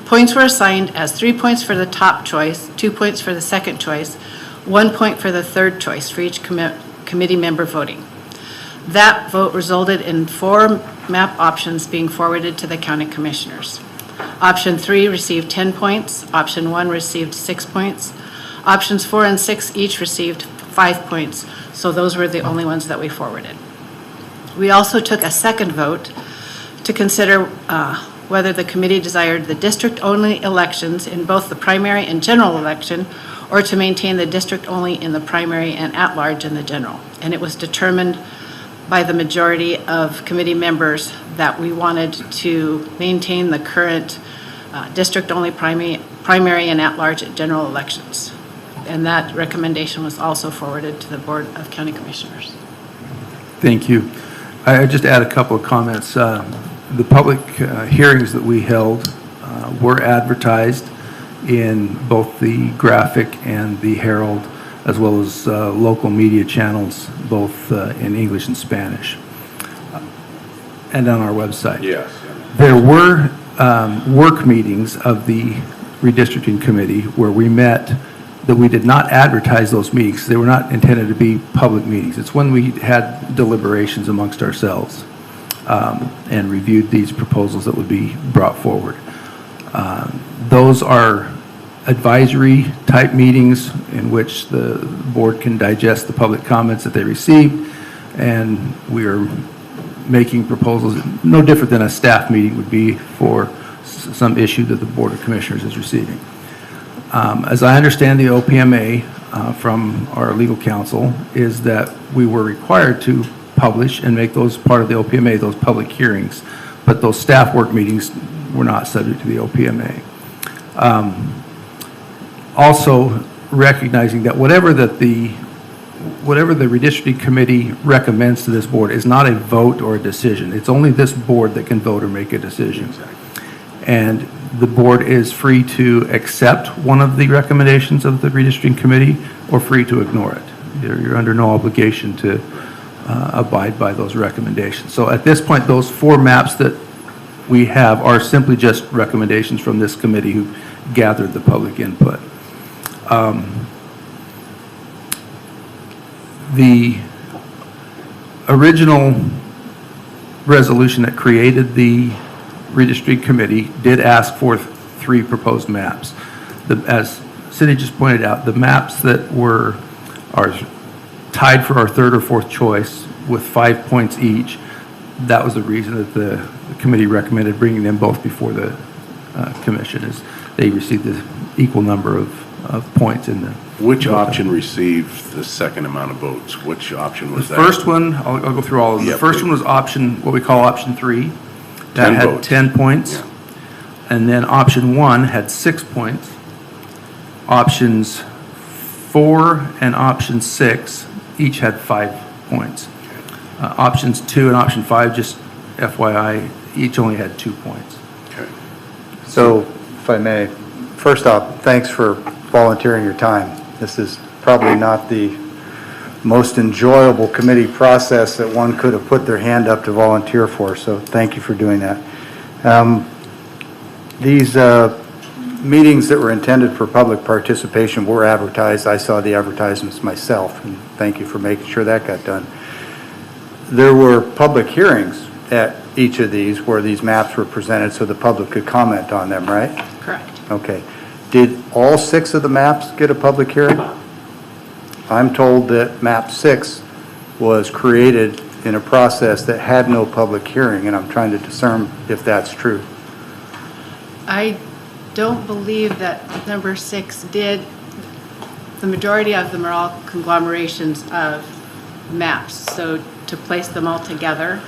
Points were assigned as 3 points for the top choice, 2 points for the second choice, 1 point for the third choice for each committee member voting. That vote resulted in 4 map options being forwarded to the county commissioners. Option 3 received 10 points, option 1 received 6 points, options 4 and 6 each received 5 points, so those were the only ones that we forwarded. We also took a second vote to consider whether the committee desired the district-only elections in both the primary and general election, or to maintain the district-only in the primary and at-large in the general. And it was determined by the majority of committee members that we wanted to maintain the current district-only primary and at-large at general elections. And that recommendation was also forwarded to the Board of County Commissioners. Thank you. I just add a couple of comments. The public hearings that we held were advertised in both the Graphic and the Herald, as well as local media channels, both in English and Spanish, and on our website. Yes. There were work meetings of the Redistricting Committee where we met that we did not advertise those meetings. They were not intended to be public meetings. It's when we had deliberations amongst ourselves and reviewed these proposals that would be brought forward. Those are advisory type meetings in which the board can digest the public comments that they received, and we are making proposals no different than a staff meeting would be for some issue that the Board of Commissioners is receiving. As I understand the OPMA from our legal counsel is that we were required to publish and make those part of the OPMA, those public hearings, but those staff work meetings were not subject to the OPMA. Also recognizing that whatever the Redistricting Committee recommends to this board is not a vote or a decision. It's only this board that can vote or make a decision. Exactly. And the board is free to accept one of the recommendations of the Redistricting Committee or free to ignore it. You're under no obligation to abide by those recommendations. So at this point, those 4 maps that we have are simply just recommendations from this committee who gathered the public input. The original resolution that created the Redistricting Committee did ask for 3 proposed maps. As Cindy just pointed out, the maps that are tied for our 3rd or 4th choice with 5 points each, that was the reason that the committee recommended bringing them both before the commission, is they received the equal number of points in the. Which option received the second amount of votes? Which option was The that? first one, I'll go through all of them. Yeah, The first please. one was what we call option 3. That 10 had votes. 10 points. Yeah. And then option 1 had 6 points. Options 4 and option 6 each had 5 points. Options 2 and option 5, just FYI, each only had 2 points. Okay. So, if I may, first off, thanks for volunteering your time. This is probably not the most enjoyable committee process that one could have put their hand up to volunteer for, so thank you for doing that. These meetings that were intended for public participation were advertised. I saw the advertisements myself, and thank you for making sure that got done. There were public hearings at each of these where these maps were presented so the public could comment on them, right? Correct. Okay. Did all 6 of the maps get a public hearing? I'm told that map 6 was created in a process that had no public hearing, and I'm trying to discern if that's true. I don't believe that number 6 did. The majority of them are all conglomerations of maps. So to place them all together,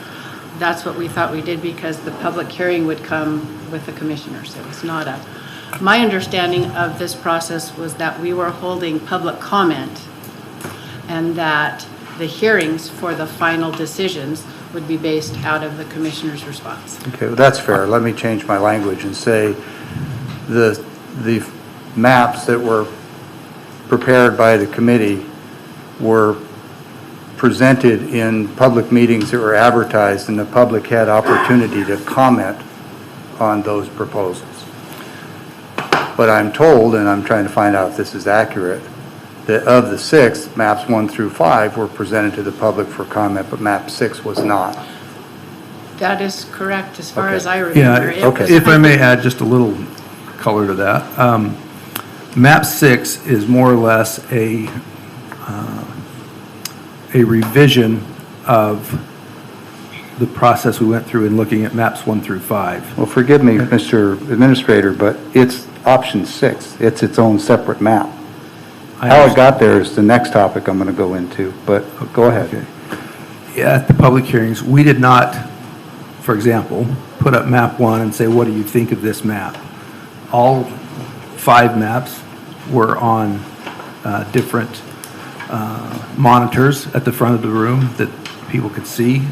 that's what we thought we did because the public hearing would come with the commissioners. It was not my understanding of this process was that we were holding public comment and that the hearings for the final decisions would be based out of the commissioner's response. Okay, well, that's fair. Let me change my language and say the maps that were prepared by the committee were presented in public meetings that were advertised, and the public had opportunity to comment on those proposals. But I'm told, and I'm trying to find out if this is accurate, that of the 6, maps 1 through 5 were presented to the public for comment, but map 6 was not. That is correct as far Okay. as I remember. Yeah, okay. if I may add just a little color to that. Map 6 is more or less a revision of the process we went through in looking at maps 1 through 5. Well, forgive me, Mr. Administrator, but it's option 6. It's its own separate map. How it got there is the next topic I'm going to go into, but go ahead. Okay. Yeah, at the public hearings, we did not, for example, put up map 1 and say, what do you think of this map? All 5 maps were on different monitors at the front of the room that people could see.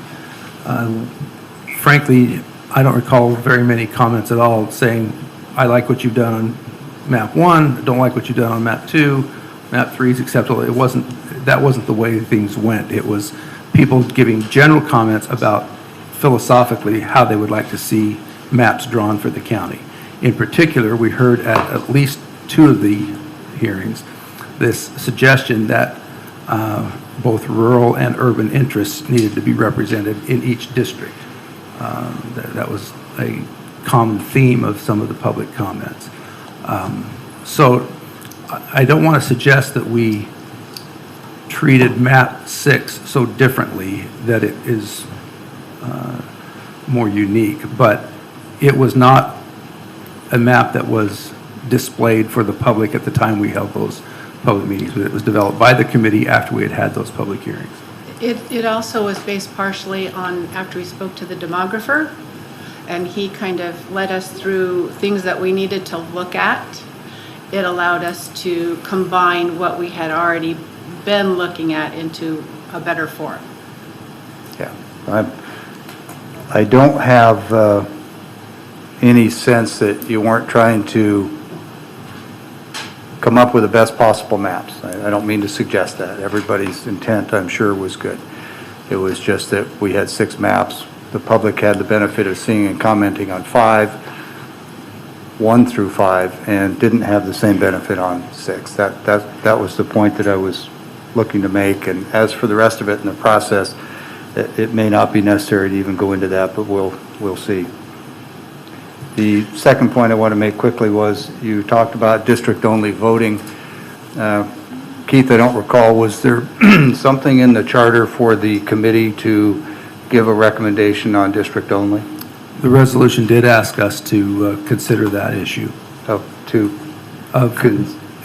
Frankly, I don't recall very many comments at all saying, I like what you've done on map 1, don't like what you've done on map 2, map 3 is acceptable. That wasn't the way things went. It was people giving general comments about philosophically how they would like to see maps drawn for the county. In particular, we heard at least 2 of the hearings this suggestion that both rural and urban interests needed to be represented in each district. That was a common theme of some of the public comments. So I don't want to suggest that we treated map 6 so differently that it is more unique, but it was not a map that was displayed for the public at the time we held those public meetings. It was developed by the committee after we had those public hearings. It also was based partially on after we spoke to the demographer, and he kind of led us through things that we needed to look at. It allowed us to combine what we had already been looking at into a better form. Yeah, I don't have any sense that you weren't trying to come up with the best possible maps. I don't mean to suggest that. Everybody's intent, I'm sure, was good. It was just that we had 6 maps. The public had the benefit of seeing and commenting on 5, 1 through 5, and didn't have the same benefit on 6. That was the point that I was looking to make. And as for the rest of it in the process, it may not be necessary to even go into that, but we'll see. The second point I want to make quickly was you talked about district-only voting. Keith, I don't recall, was there something in the charter for the committee to give a recommendation on district-only? The resolution did ask us to consider that issue.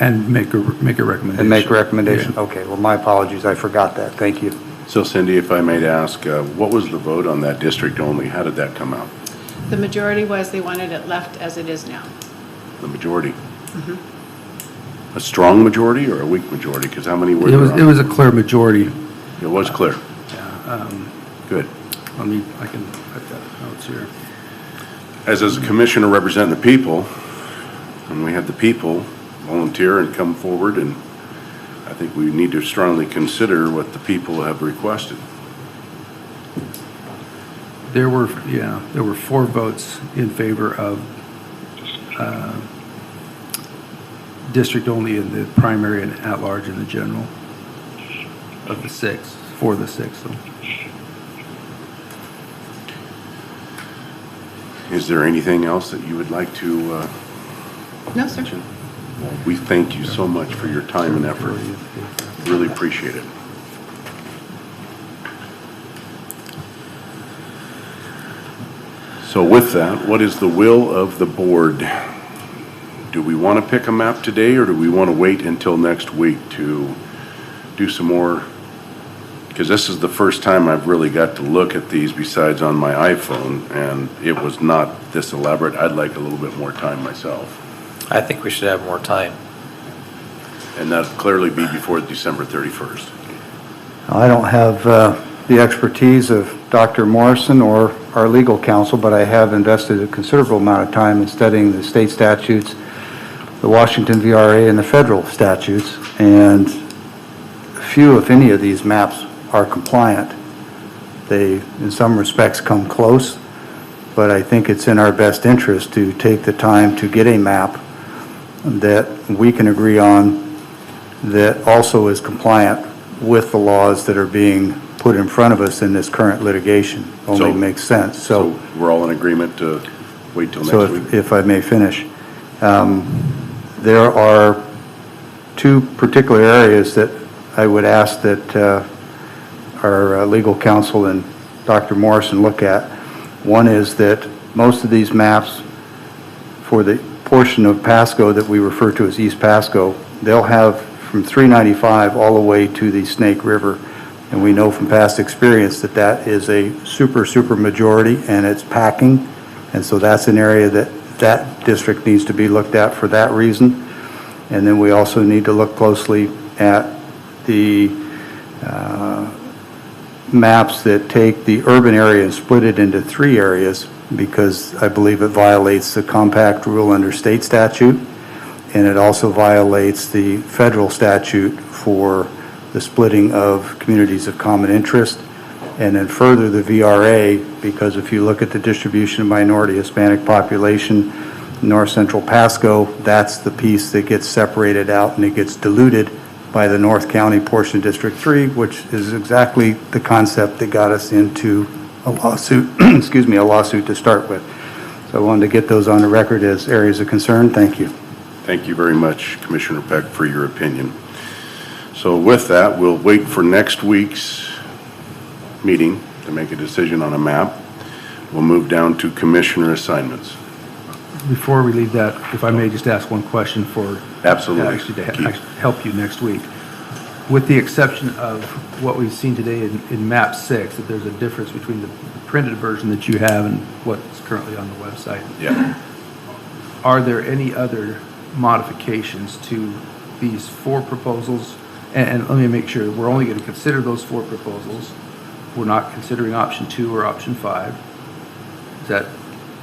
And make a recommendation. And make a recommendation? Yeah. Okay, well, my apologies, I forgot that. Thank you. So Cindy, if I may ask, what was the vote on that district only? How did that come out? The majority was they wanted it left as it is now. The majority? A strong majority or a weak majority? Because how many were It was, there? it was a clear majority. It was clear. Yeah, Good. I can, I've got notes here. As a commissioner representing the people, and we have the people volunteer and come forward, and I think we need to strongly consider what the people have requested. There were 4 votes in favor of district only in the primary and at-large in the general of the 6, for the 6. So. Is there anything else that you would like to No, sir. mention? Well, we thank you so much for your time and effort. Really appreciate it. So with that, what is the will of the board? Do we want to pick a map today, or do we want to wait until next week to do some more? Because this is the first time I've really got to look at these besides on my iPhone, and it was not this elaborate. I'd like a little bit more time myself. I think we should have more time. And that'll clearly be before December 31st. I don't have the expertise of Dr. Morrison or our legal counsel, but I have invested a considerable amount of time in studying the state statutes, the Washington VRA, and the federal statutes, and few, if any, of these maps are compliant. They, in some respects, come close, but I think it's in our best interest to take the time to get a map that we can agree on that also is compliant with the laws that are being put in front of us in this current litigation. Only makes sense. So we're all in agreement to wait till So next week? if I may finish, there are 2 particular areas that I would ask that our legal counsel and Dr. Morrison look at. One is that most of these maps for the portion of Pasco that we refer to as East Pasco, they'll have from 395 all the way to the Snake River. And we know from past experience that that is a super majority, and it's packing. And so that's an area that district needs to be looked at for that reason. And then we also need to look closely at the maps that take the urban area and split it into 3 areas, because I believe it violates the compact rule under state statute, and it also violates the federal statute for the splitting of communities of common interest, and then further the VRA, because if you look at the distribution of minority Hispanic population, North Central Pasco, that's the piece that gets separated out and it gets diluted by the North County portion District 3, which is exactly the concept that got us into a lawsuit, excuse me, a lawsuit to start with. So I wanted to get those on the record as areas of concern. Thank you. Thank you very much, Commissioner Peck, for your opinion. So with that, we'll wait for next week's meeting to make a decision on a map. We'll move down to commissioner assignments. Before we leave that, if I may just ask one question for Absolutely. actually to help you next week. With the exception of what we've seen today in map 6, that there's a difference between the printed version that you have and what's currently on the website. Yeah. Are there any other modifications to these 4 proposals? And let me make sure, we're only going to consider those 4 proposals. We're not considering option 2 or option 5. Is that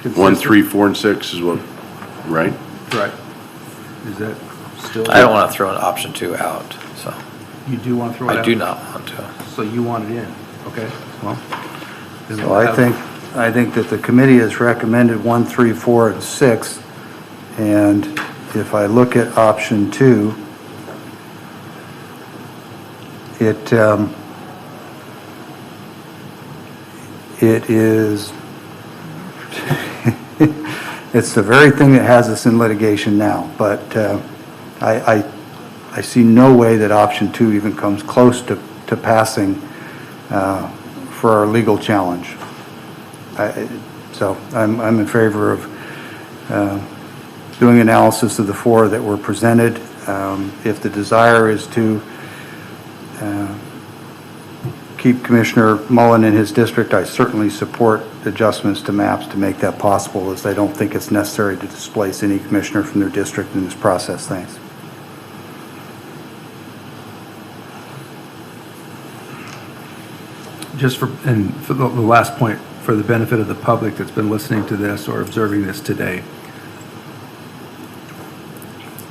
consistent? 1, 3, 4, and 6 is what, right? Right. Is that still? I don't want to throw an option 2 out, so. You do want to throw it out? I do not want to. So you want it in, okay, well. then So we'll I have- think that the committee has recommended 1, 3, 4, and 6. And if I look at option 2, it is, it's the very thing that has us in litigation now, but I see no way that option 2 even comes close to passing for our legal challenge. So I'm in favor of doing analysis of the 4 that were presented. If the desire is to keep Commissioner Mullen in his district, I certainly support adjustments to maps to make that possible, as I don't think it's necessary to displace any commissioner from their district in this process. Thanks. Just for the last point, for the benefit of the public that's been listening to this or observing this today,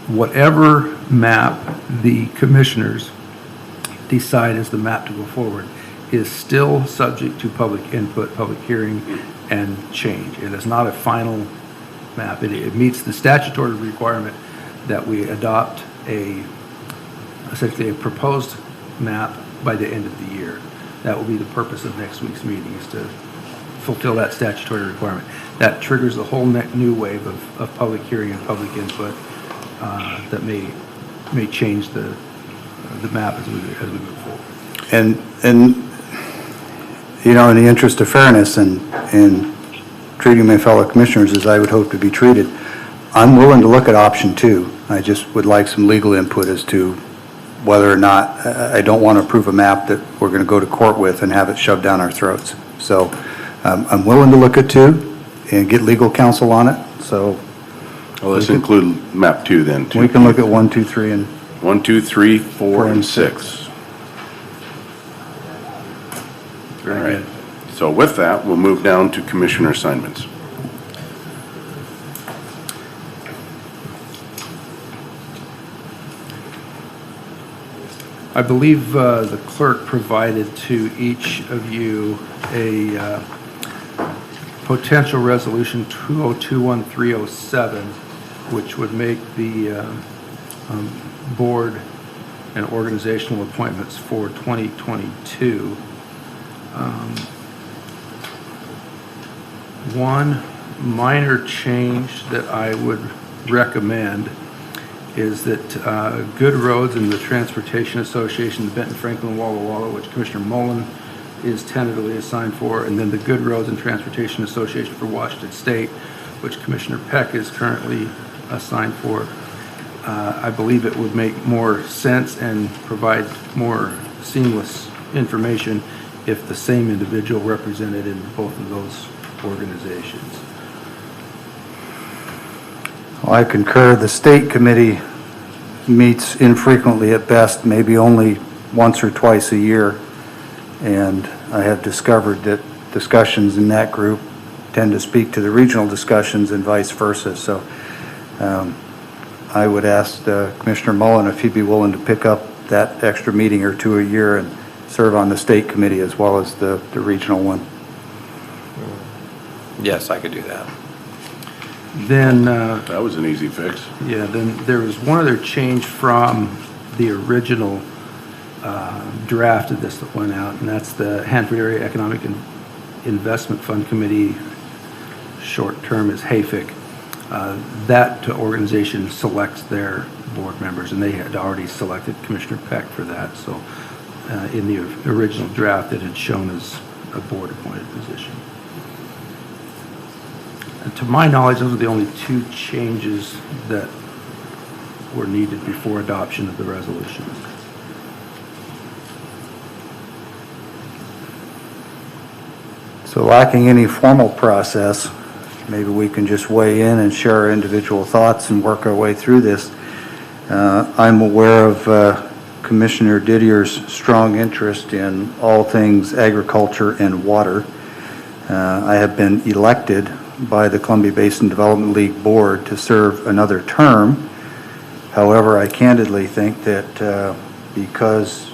whatever map the commissioners decide is the map to go forward is still subject to public input, public hearing, and change. It is not a final map. It meets the statutory requirement that we adopt essentially a proposed map by the end of the year. That will be the purpose of next week's meeting, is to fulfill that statutory requirement. That triggers a whole new wave of public hearing and public input that may change the map as we move forward. And you know, in the interest of fairness and treating my fellow commissioners as I would hope to be treated, I'm willing to look at option 2. I just would like some legal input as to whether or not, I don't want to approve a map that we're going to go to court with and have it shoved down our throats. So I'm willing to look at 2 and get legal counsel on it. So Well, let's include map 2 then. We can look at 1, 2, 3, and 1, 2, 3, 4, and 6. All right. So with that, we'll move down to commissioner assignments. I believe the clerk provided to each of you a potential resolution 2021-307, which would make the board and organizational appointments for 2022. One minor change that I would recommend is that Good Roads and the Transportation Association, the Benton Franklin Walla Walla, which Commissioner Mullen is tentatively assigned for, and then the Good Roads and Transportation Association for Washington State, which Commissioner Peck is currently assigned for. I believe it would make more sense and provide more seamless information if the same individual represented in both of those organizations. Well, I concur. The state committee meets infrequently at best, maybe only once or twice a year. And I have discovered that discussions in that group tend to speak to the regional discussions and vice versa. So I would ask Commissioner Mullen if he'd be willing to pick up that extra meeting or 2 a year and serve on the state committee as well as the regional one. Yes, I could do that. Then That was an easy fix. yeah, then there was one other change from the original draft of this that went out, and that's the Hanford Area Economic Investment Fund Committee, short term is HAFIC. That organization selects their board members, and they had already selected Commissioner Peck for that. So in the original draft, it had shown as a board-appointed position. And to my knowledge, those are the only 2 changes that were needed before adoption of the resolution. So lacking any formal process, maybe we can just weigh in and share our individual thoughts and work our way through this. I'm aware of Commissioner Didier's strong interest in all things agriculture and water. I have been elected by the Columbia Basin Development League Board to serve another term. However, I candidly think that because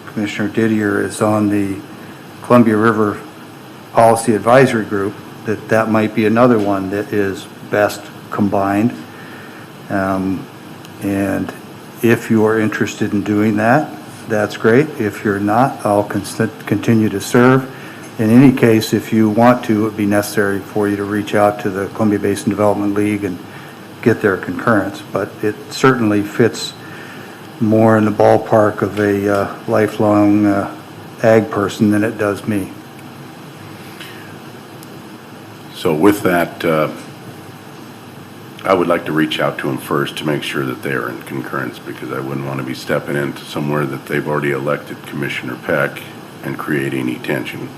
Commissioner Didier is on the Columbia River Policy Advisory Group, that might be another one that is best combined. And if you are interested in doing that, that's great. If you're not, I'll continue to serve. In any case, if you want to, it would be necessary for you to reach out to the Columbia Basin Development League and get their concurrence, but it certainly fits more in the ballpark of a lifelong ag person than it does me. So with that, I would like to reach out to them first to make sure that they are in concurrence, because I wouldn't want to be stepping into somewhere that they've already elected Commissioner Peck and create any tension.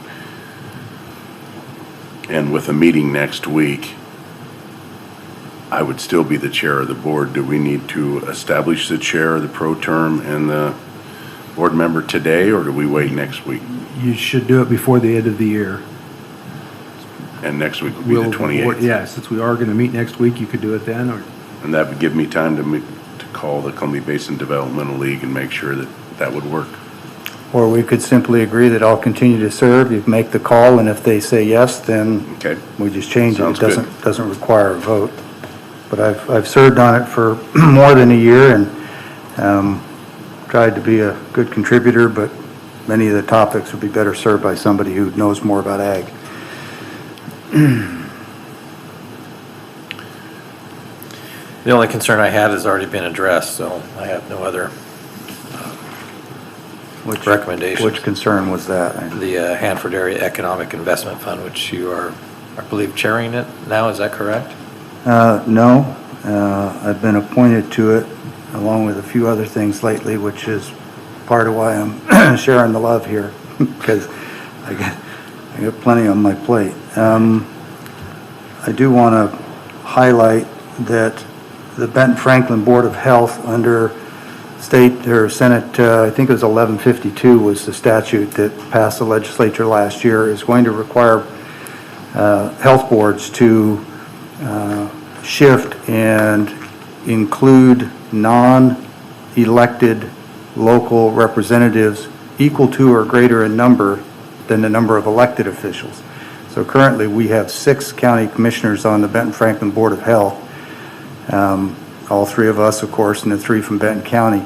And with a meeting next week, I would still be the chair of the board. Do we need to establish the chair, the pro term, and the board member today, or do we wait next week? You should do it before the end of the year. And next week would be the 28th. Yeah, since we are going to meet next week, you could do it then, or? And that would give me time to call the Columbia Basin Developmental League and make sure that that would work. Or we could simply agree that I'll continue to serve, you make the call, and if they say yes, then Okay. we just change it. Sounds It good. doesn't require a vote. But I've served on it for more than a year and tried to be a good contributor, but many of the topics would be better served by somebody who knows more about ag. The only concern I had has already been addressed, so I have no other recommendations. Which concern was that? The Hanford Area Economic Investment Fund, which you are, I believe, chairing it now, is that correct? No, I've been appointed to it along with a few other things lately, which is part of why I'm sharing the love here, because I got plenty on my plate. I do want to highlight that the Benton Franklin Board of Health under state or Senate, I think it was 1152 was the statute that passed the legislature last year, is going to require health boards to shift and include non-elected local representatives equal to or greater in number than the number of elected officials. So currently we have 6 county commissioners on the Benton Franklin Board of Health, all 3 of us, of course, and the 3 from Benton County.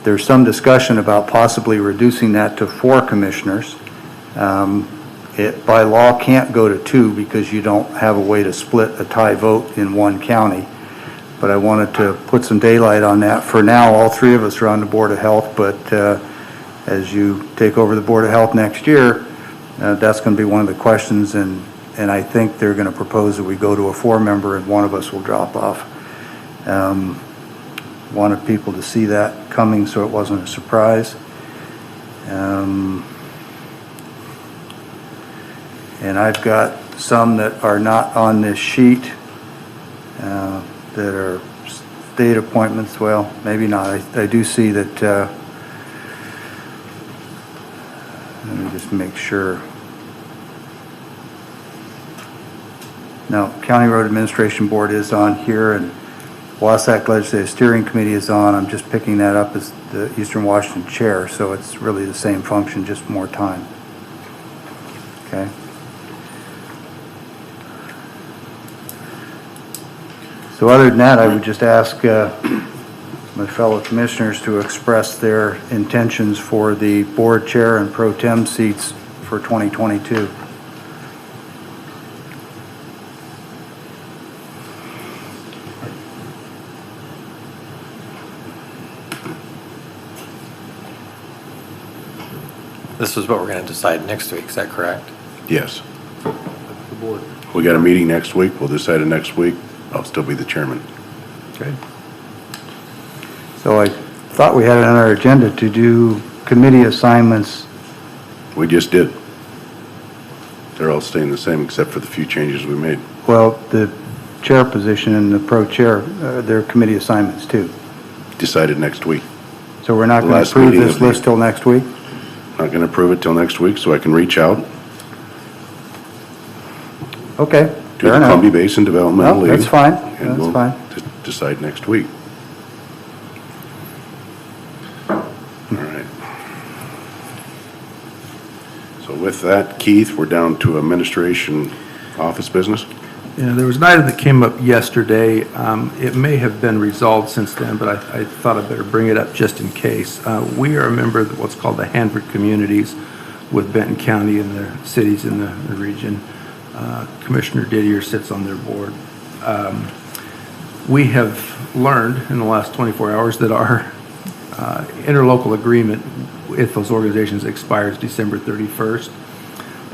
There's some discussion about possibly reducing that to 4 commissioners. It by law can't go to 2 because you don't have a way to split a tie vote in one county. But I wanted to put some daylight on that. For now, all 3 of us are on the Board of Health, but as you take over the Board of Health next year, that's going to be one of the questions, and I think they're going to propose that we go to a 4-member and one of us will drop off. Wanted people to see that coming so it wasn't a surprise. And I've got some that are not on this sheet that are state appointments. Well, maybe not. I do see that, let me just make sure. No, County Road Administration Board is on here, and Wasatch Legislative Steering Committee is on. I'm just picking that up as the Eastern Washington Chair, so it's really the same function, just more time. Okay. So other than that, I would just ask my fellow commissioners to express their intentions for the board chair and pro tem seats for 2022. This is what we're going to decide next week, is that correct? Yes. The board. We got a meeting next week. We'll decide it next week. I'll still be the chairman. Okay. So I thought we had it on our agenda to do committee assignments. We just did. They're all staying the same except for the few changes we made. Well, the chair position and the pro chair, they're committee assignments too. Decided next week. So we're not The going to last approve meeting this of the- list till next week? Not going to approve it till next week, so I can reach out Okay, to fair the enough. Columbia Basin Developmental No, League. that's fine. And That's we'll fine. decide next week. All right. So with that, Keith, we're down to administration office business. Yeah, there was an item that came up yesterday. It may have been resolved since then, but I thought I'd better bring it up just in case. We are a member of what's called the Hanford Communities with Benton County and the cities in the region. Commissioner Didier sits on their board. We have learned in the last 24 hours that our interlocal agreement with those organizations expires December 31st.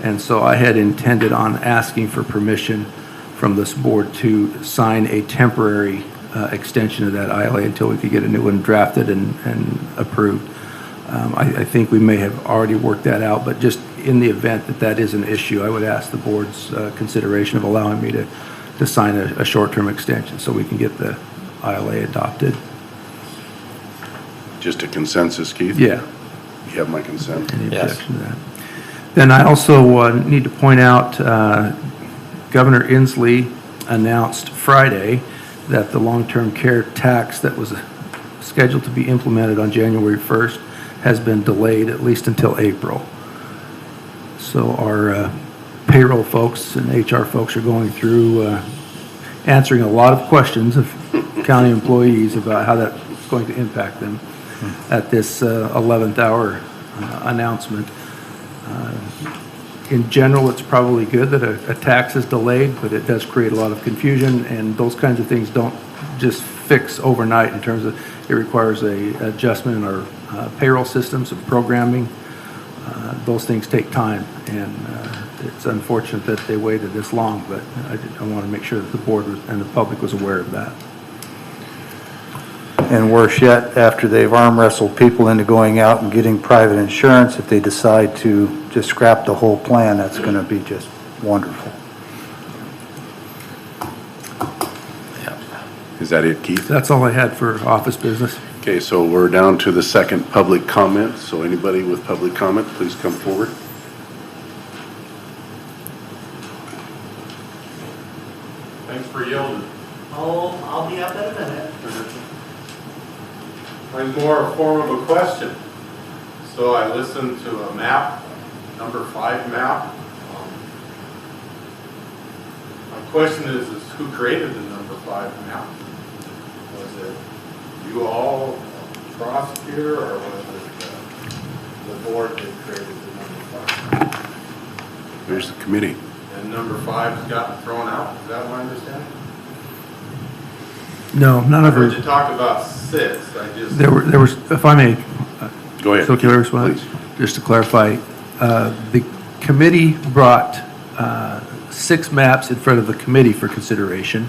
And so I had intended on asking for permission from this board to sign a temporary extension of that ILA until we could get a new one drafted and approved. I think we may have already worked that out, but just in the event that that is an issue, I would ask the board's consideration of allowing me to sign a short-term extension so we can get the ILA adopted. Just a consensus, Keith? Yeah. You have my consent? Any Yes. objection to that? Then I also need to point out, Governor Inslee announced Friday that the long-term care tax that was scheduled to be implemented on January 1st has been delayed at least until April. So our payroll folks and HR folks are going through answering a lot of questions of county employees about how that's going to impact them at this 11th hour announcement. In general, it's probably good that a tax is delayed, but it does create a lot of confusion, and those kinds of things don't just fix overnight in terms of it requires a adjustment in our payroll systems and programming. Those things take time, and it's unfortunate that they waited this long, but I want to make sure that the board and the public was aware of that. And worse yet, after they've arm wrestled people into going out and getting private insurance, if they decide to just scrap the whole plan, that's going to be just wonderful. Is that it, Keith? That's all I had for office business. Okay, so we're down to the second public comment. So anybody with public comment, please come forward. Thanks for yielding. Oh, I'll be up in a minute. Mine's more a form of a question. So I listened to a map, number 5 map. My question is who created the number 5 map? Was it you all, prosecutor, or was it the board that created the number 5? There's the committee. And number 5 has gotten thrown out, is that my understanding? No, none I of heard you it. talk about 6, I just... There was, if I may, Go ahead. so can I respond? Please. Just to clarify, the committee brought 6 maps in front of the committee for consideration.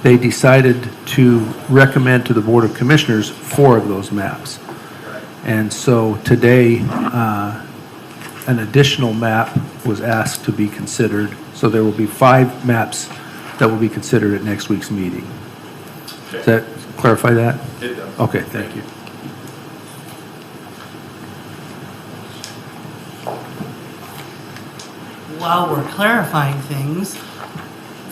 They decided to recommend to the Board of Commissioners 4 of those maps. And so today, an additional map was asked to be considered. So there will be 5 maps that will be considered at next week's meeting. Does that clarify that? It does. Okay, thank you. While we're clarifying things,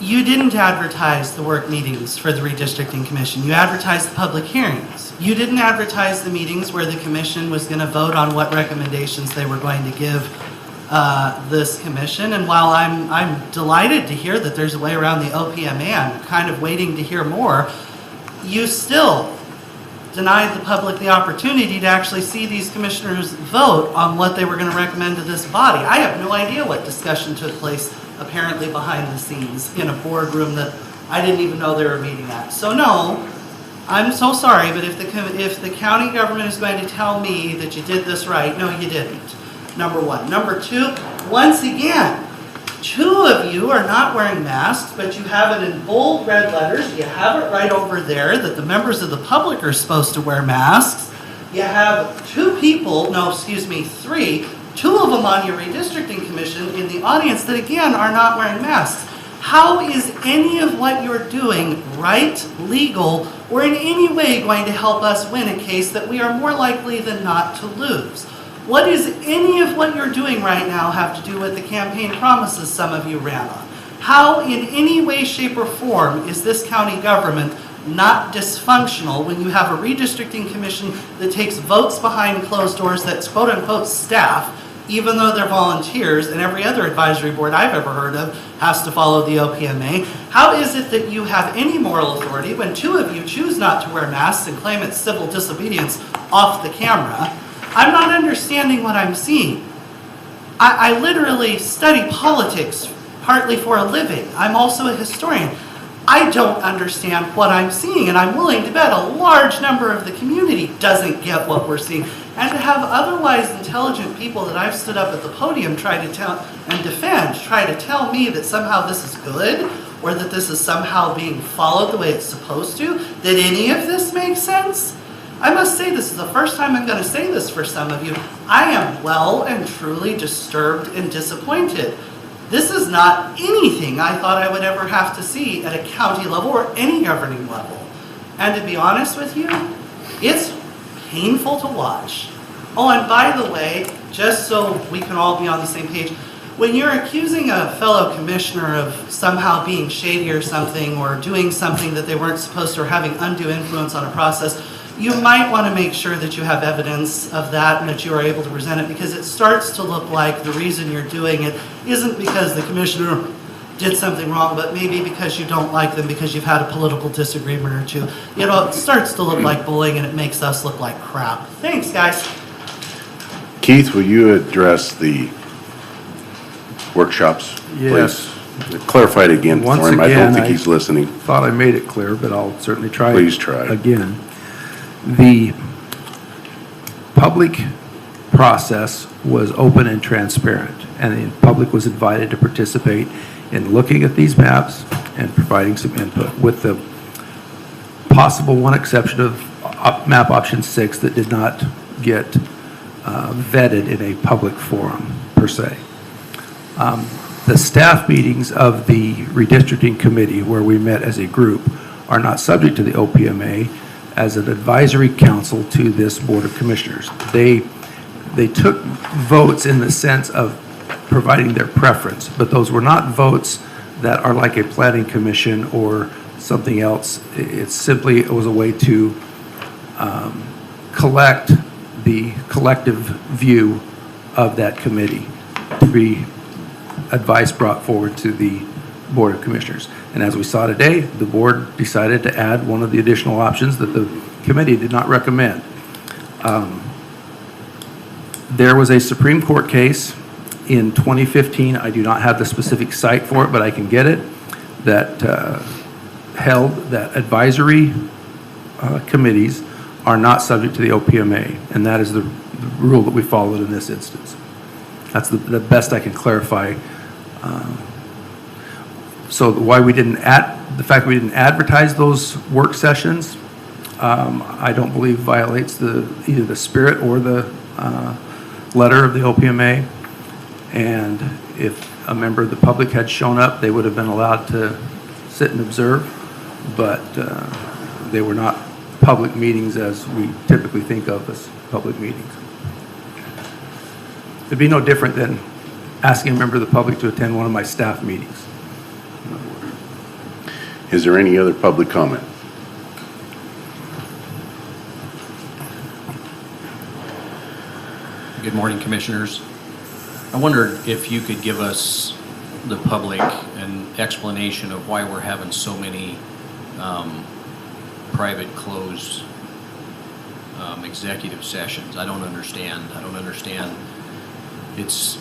you didn't advertise the work meetings for the Redistricting Commission. You advertised the public hearings. You didn't advertise the meetings where the commission was going to vote on what recommendations they were going to give this commission. And while I'm delighted to hear that there's a way around the OPMA, I'm kind of waiting to hear more. You still denied the public the opportunity to actually see these commissioners vote on what they were going to recommend to this body. I have no idea what discussion took place apparently behind the scenes in a boardroom that I didn't even know they were meeting at. So no, I'm so sorry, but if the county government is going to tell me that you did this right, no, you didn't. Number 1. Number 2, once again, 2 of you are not wearing masks, but you have it in bold red letters. You have it right over there that the members of the public are supposed to wear masks. You have 2 people, no, excuse me, 3, 2 of them on your redistricting commission in the audience that again are not wearing masks. How is any of what you're doing right, legal, or in any way going to help us win a case that we are more likely than not to lose? What does any of what you're doing right now have to do with the campaign promises some of you ran on? How in any way, shape, or form is this county government not dysfunctional when you have a redistricting commission that takes votes behind closed doors that's quote-unquote staff, even though they're volunteers, and every other advisory board I've ever heard of has to follow the OPMA? How is it that you have any moral authority when 2 of you choose not to wear masks and claim it's civil disobedience off the camera? I'm not understanding what I'm seeing. I literally study politics partly for a living. I'm also a historian. I don't understand what I'm seeing, and I'm willing to bet a large number of the community doesn't get what we're seeing. And to have otherwise intelligent people that I've stood up at the podium try to tell and defend, try to tell me that somehow this is good, or that this is somehow being followed the way it's supposed to, that any of this makes sense? I must say, this is the first time I'm going to say this for some of you. I am well and truly disturbed and disappointed. This is not anything I thought I would ever have to see at a county level or any governing level. And to be honest with you, it's painful to watch. Oh, and by the way, just so we can all be on the same page, when you're accusing a fellow commissioner of somehow being shady or something, or doing something that they weren't supposed to, or having undue influence on a process, you might want to make sure that you have evidence of that and that you are able to present it, because it starts to look like the reason you're doing it isn't because the commissioner did something wrong, but maybe because you don't like them because you've had a political disagreement or two. You know, it starts to look like bullying, and it makes us look like crap. Thanks, guys. Keith, will you address the workshops, please? Yes. Clarify it again for Once him. I don't again, think he's listening. Thought I made it clear, but I'll certainly try. Please try. Again. The public process was open and transparent, and the public was invited to participate in looking at these maps and providing some input, with the possible one exception of map option 6 that did not get vetted in a public forum per se. The staff meetings of the Redistricting Committee, where we met as a group, are not subject to the OPMA as an advisory council to this Board of Commissioners. They took votes in the sense of providing their preference, but those were not votes that are like a planning commission or something else. It was a way to collect the collective view of that committee to be advice brought forward to the Board of Commissioners. And as we saw today, the board decided to add one of the additional options that the committee did not recommend. There was a Supreme Court case in 2015, I do not have the specific site for it, but I can get it, that held that advisory committees are not subject to the OPMA, and that is the rule that we followed in this instance. That's the best I can clarify. So why we didn't the fact we didn't advertise those work sessions, I don't believe violates either the spirit or the letter of the OPMA. And if a member of the public had shown up, they would have been allowed to sit and observe, but they were not public meetings as we typically think of as public meetings. It'd be no different than asking a member of the public to attend one of my staff meetings. Is there any other public comment? Good morning, Commissioners. I wondered if you could give us, the public, an explanation of why we're having so many private closed executive sessions. I don't understand. It's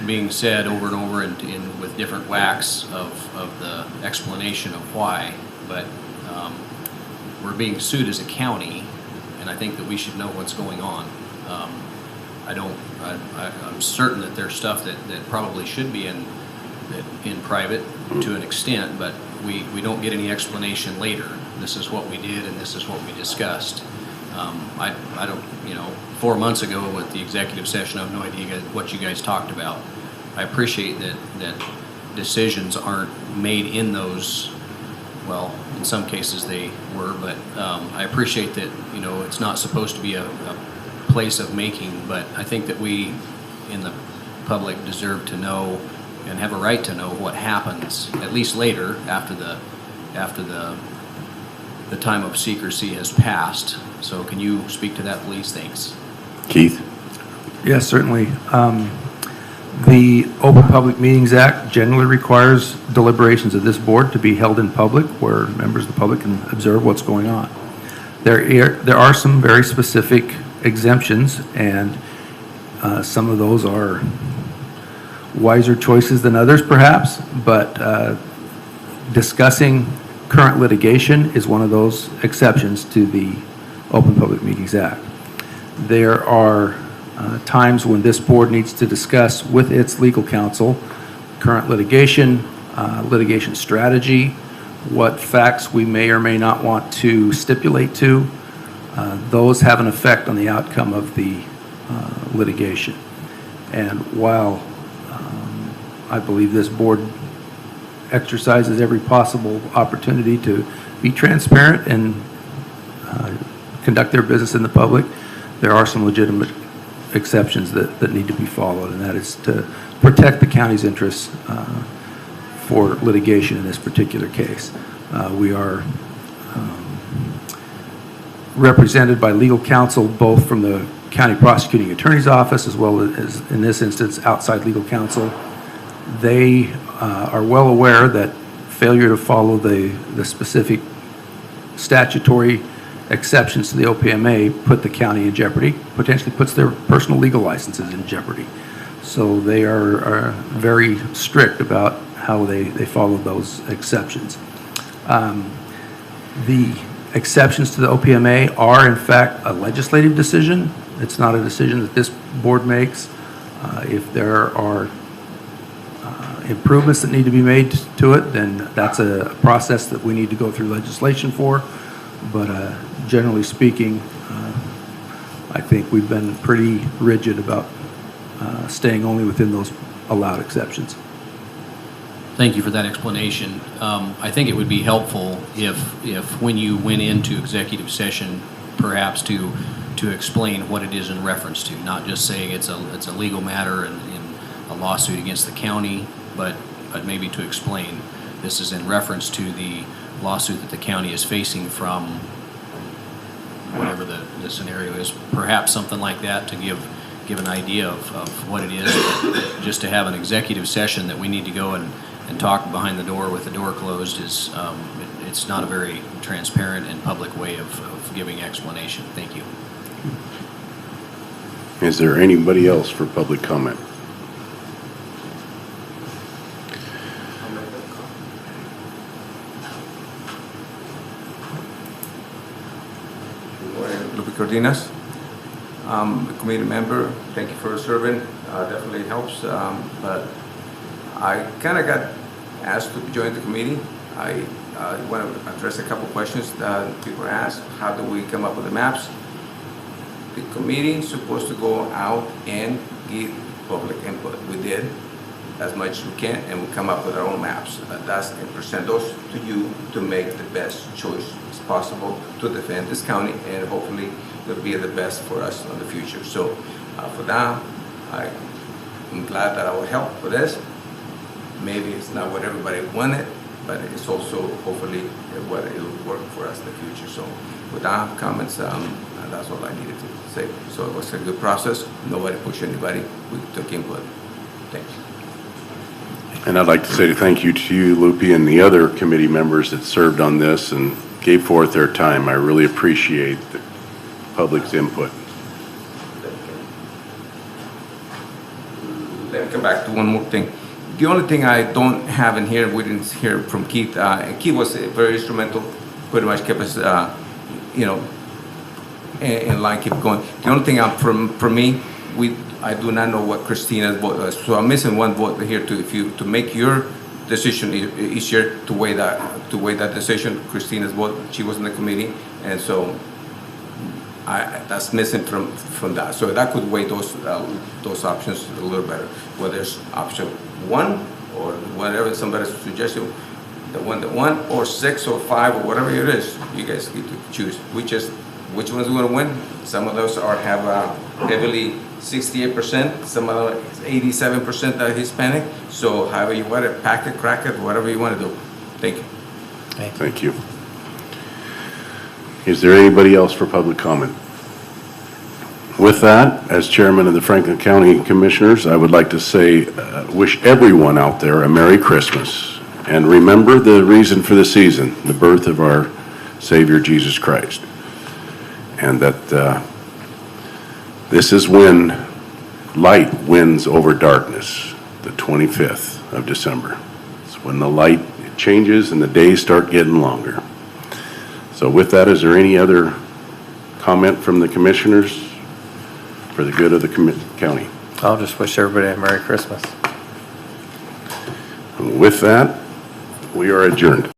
being said over and over with different whacks of the explanation of why, but we're being sued as a county, and I think that we should know what's going on. I'm certain that there's stuff that probably should be in private to an extent, but we don't get any explanation later. This is what we did and this is what we discussed. I don't, 4 months ago with the executive session, I have no idea what you guys talked about. I appreciate that decisions aren't made in those, well, in some cases they were, but I appreciate that, it's not supposed to be a place of making, but I think that we in the public deserve to know and have a right to know what happens, at least later, after the time of secrecy has passed. So can you speak to that, please? Thanks. Keith? Yes, certainly. The Open Public Meetings Act generally requires deliberations of this board to be held in public, where members of the public can observe what's going on. There are some very specific exemptions, and some of those are wiser choices than others perhaps, but discussing current litigation is one of those exceptions to the Open Public Meetings Act. There are times when this board needs to discuss with its legal counsel current litigation, litigation strategy, what facts we may or may not want to stipulate to. Those have an effect on the outcome of the litigation. And while I believe this board exercises every possible opportunity to be transparent and conduct their business in the public, there are some legitimate exceptions that need to be followed, and that is to protect the county's interests for litigation in this particular case. We are represented by legal counsel both from the county prosecuting attorney's office as well as, in this instance, outside legal counsel. They are well aware that failure to follow the specific statutory exceptions to the OPMA put the county in jeopardy, potentially puts their personal legal licenses in jeopardy. So they are very strict about how they follow those exceptions. The exceptions to the OPMA are in fact a legislative decision. It's not a decision that this board makes. If there are improvements that need to be made to it, then that's a process that we need to go through legislation for. But generally speaking, I think we've been pretty rigid about staying only within those allowed exceptions. Thank you for that explanation. I think it would be helpful if when you went into executive session, perhaps to explain what it is in reference to, not just saying it's a legal matter and a lawsuit against the county, but maybe to explain this is in reference to the lawsuit that the county is facing from whatever the scenario is, perhaps something like that to give an idea of what it is. Just to have an executive session that we need to go and talk behind the door with the door closed is it's not a very transparent and public way of giving explanation. Thank you. Is there anybody else for public comment? Cardenas. A committee member, thank you for serving, definitely helps, but I kind of got asked to join the committee. I want to address a couple questions that people asked. How do we come up with the maps? The committee is supposed to go out and give public input. We did as much as we can, and we come up with our own maps. That's and present those to you to make the best choice as possible to defend this county, and hopefully it'll be the best for us in the future. So for that, I'm glad that I will help with this. Maybe it's not what everybody wanted, but it's also hopefully what it will work for us in the future. So with that comments, that's all I needed to say. So it was a good process. Nobody pushed anybody. We took input. Thanks. And I'd like to say thank you to you, Lupi, and the other committee members that served on this and gave forth their time. I really appreciate the public's input. Let me come back to one more thing. The only thing I don't have in here, we didn't hear from Keith, and Keith was very instrumental, pretty much kept us, in line, keep going. The only thing for me, I do not know what Christina's vote was, so I'm missing one vote here to make your decision easier to weigh that decision. Christina's vote, she was in the committee, and so that's missing from that. So that could weigh those options a little better. Whether it's option 1 or whatever somebody's suggestion, the one or 6 or 5 or whatever it is, you guys get to choose. Which one's going to win? Some of those have heavily 68%. Some of them 87% are Hispanic. So however you want it, pack it, crack it, whatever you want to do. Thank you. Thank you. Is there anybody else for public comment? With that, as chairman of the Franklin County Commissioners, I would like to say, wish everyone out there a Merry Christmas. And remember the reason for the season, the birth of our Savior Jesus Christ. And that this is when light wins over darkness. the 25th of December. It's when the light changes and the days start getting longer. So with that, is there any other comment from the commissioners for the good of the county? I'll just wish everybody a Merry Christmas. With that, we are adjourned.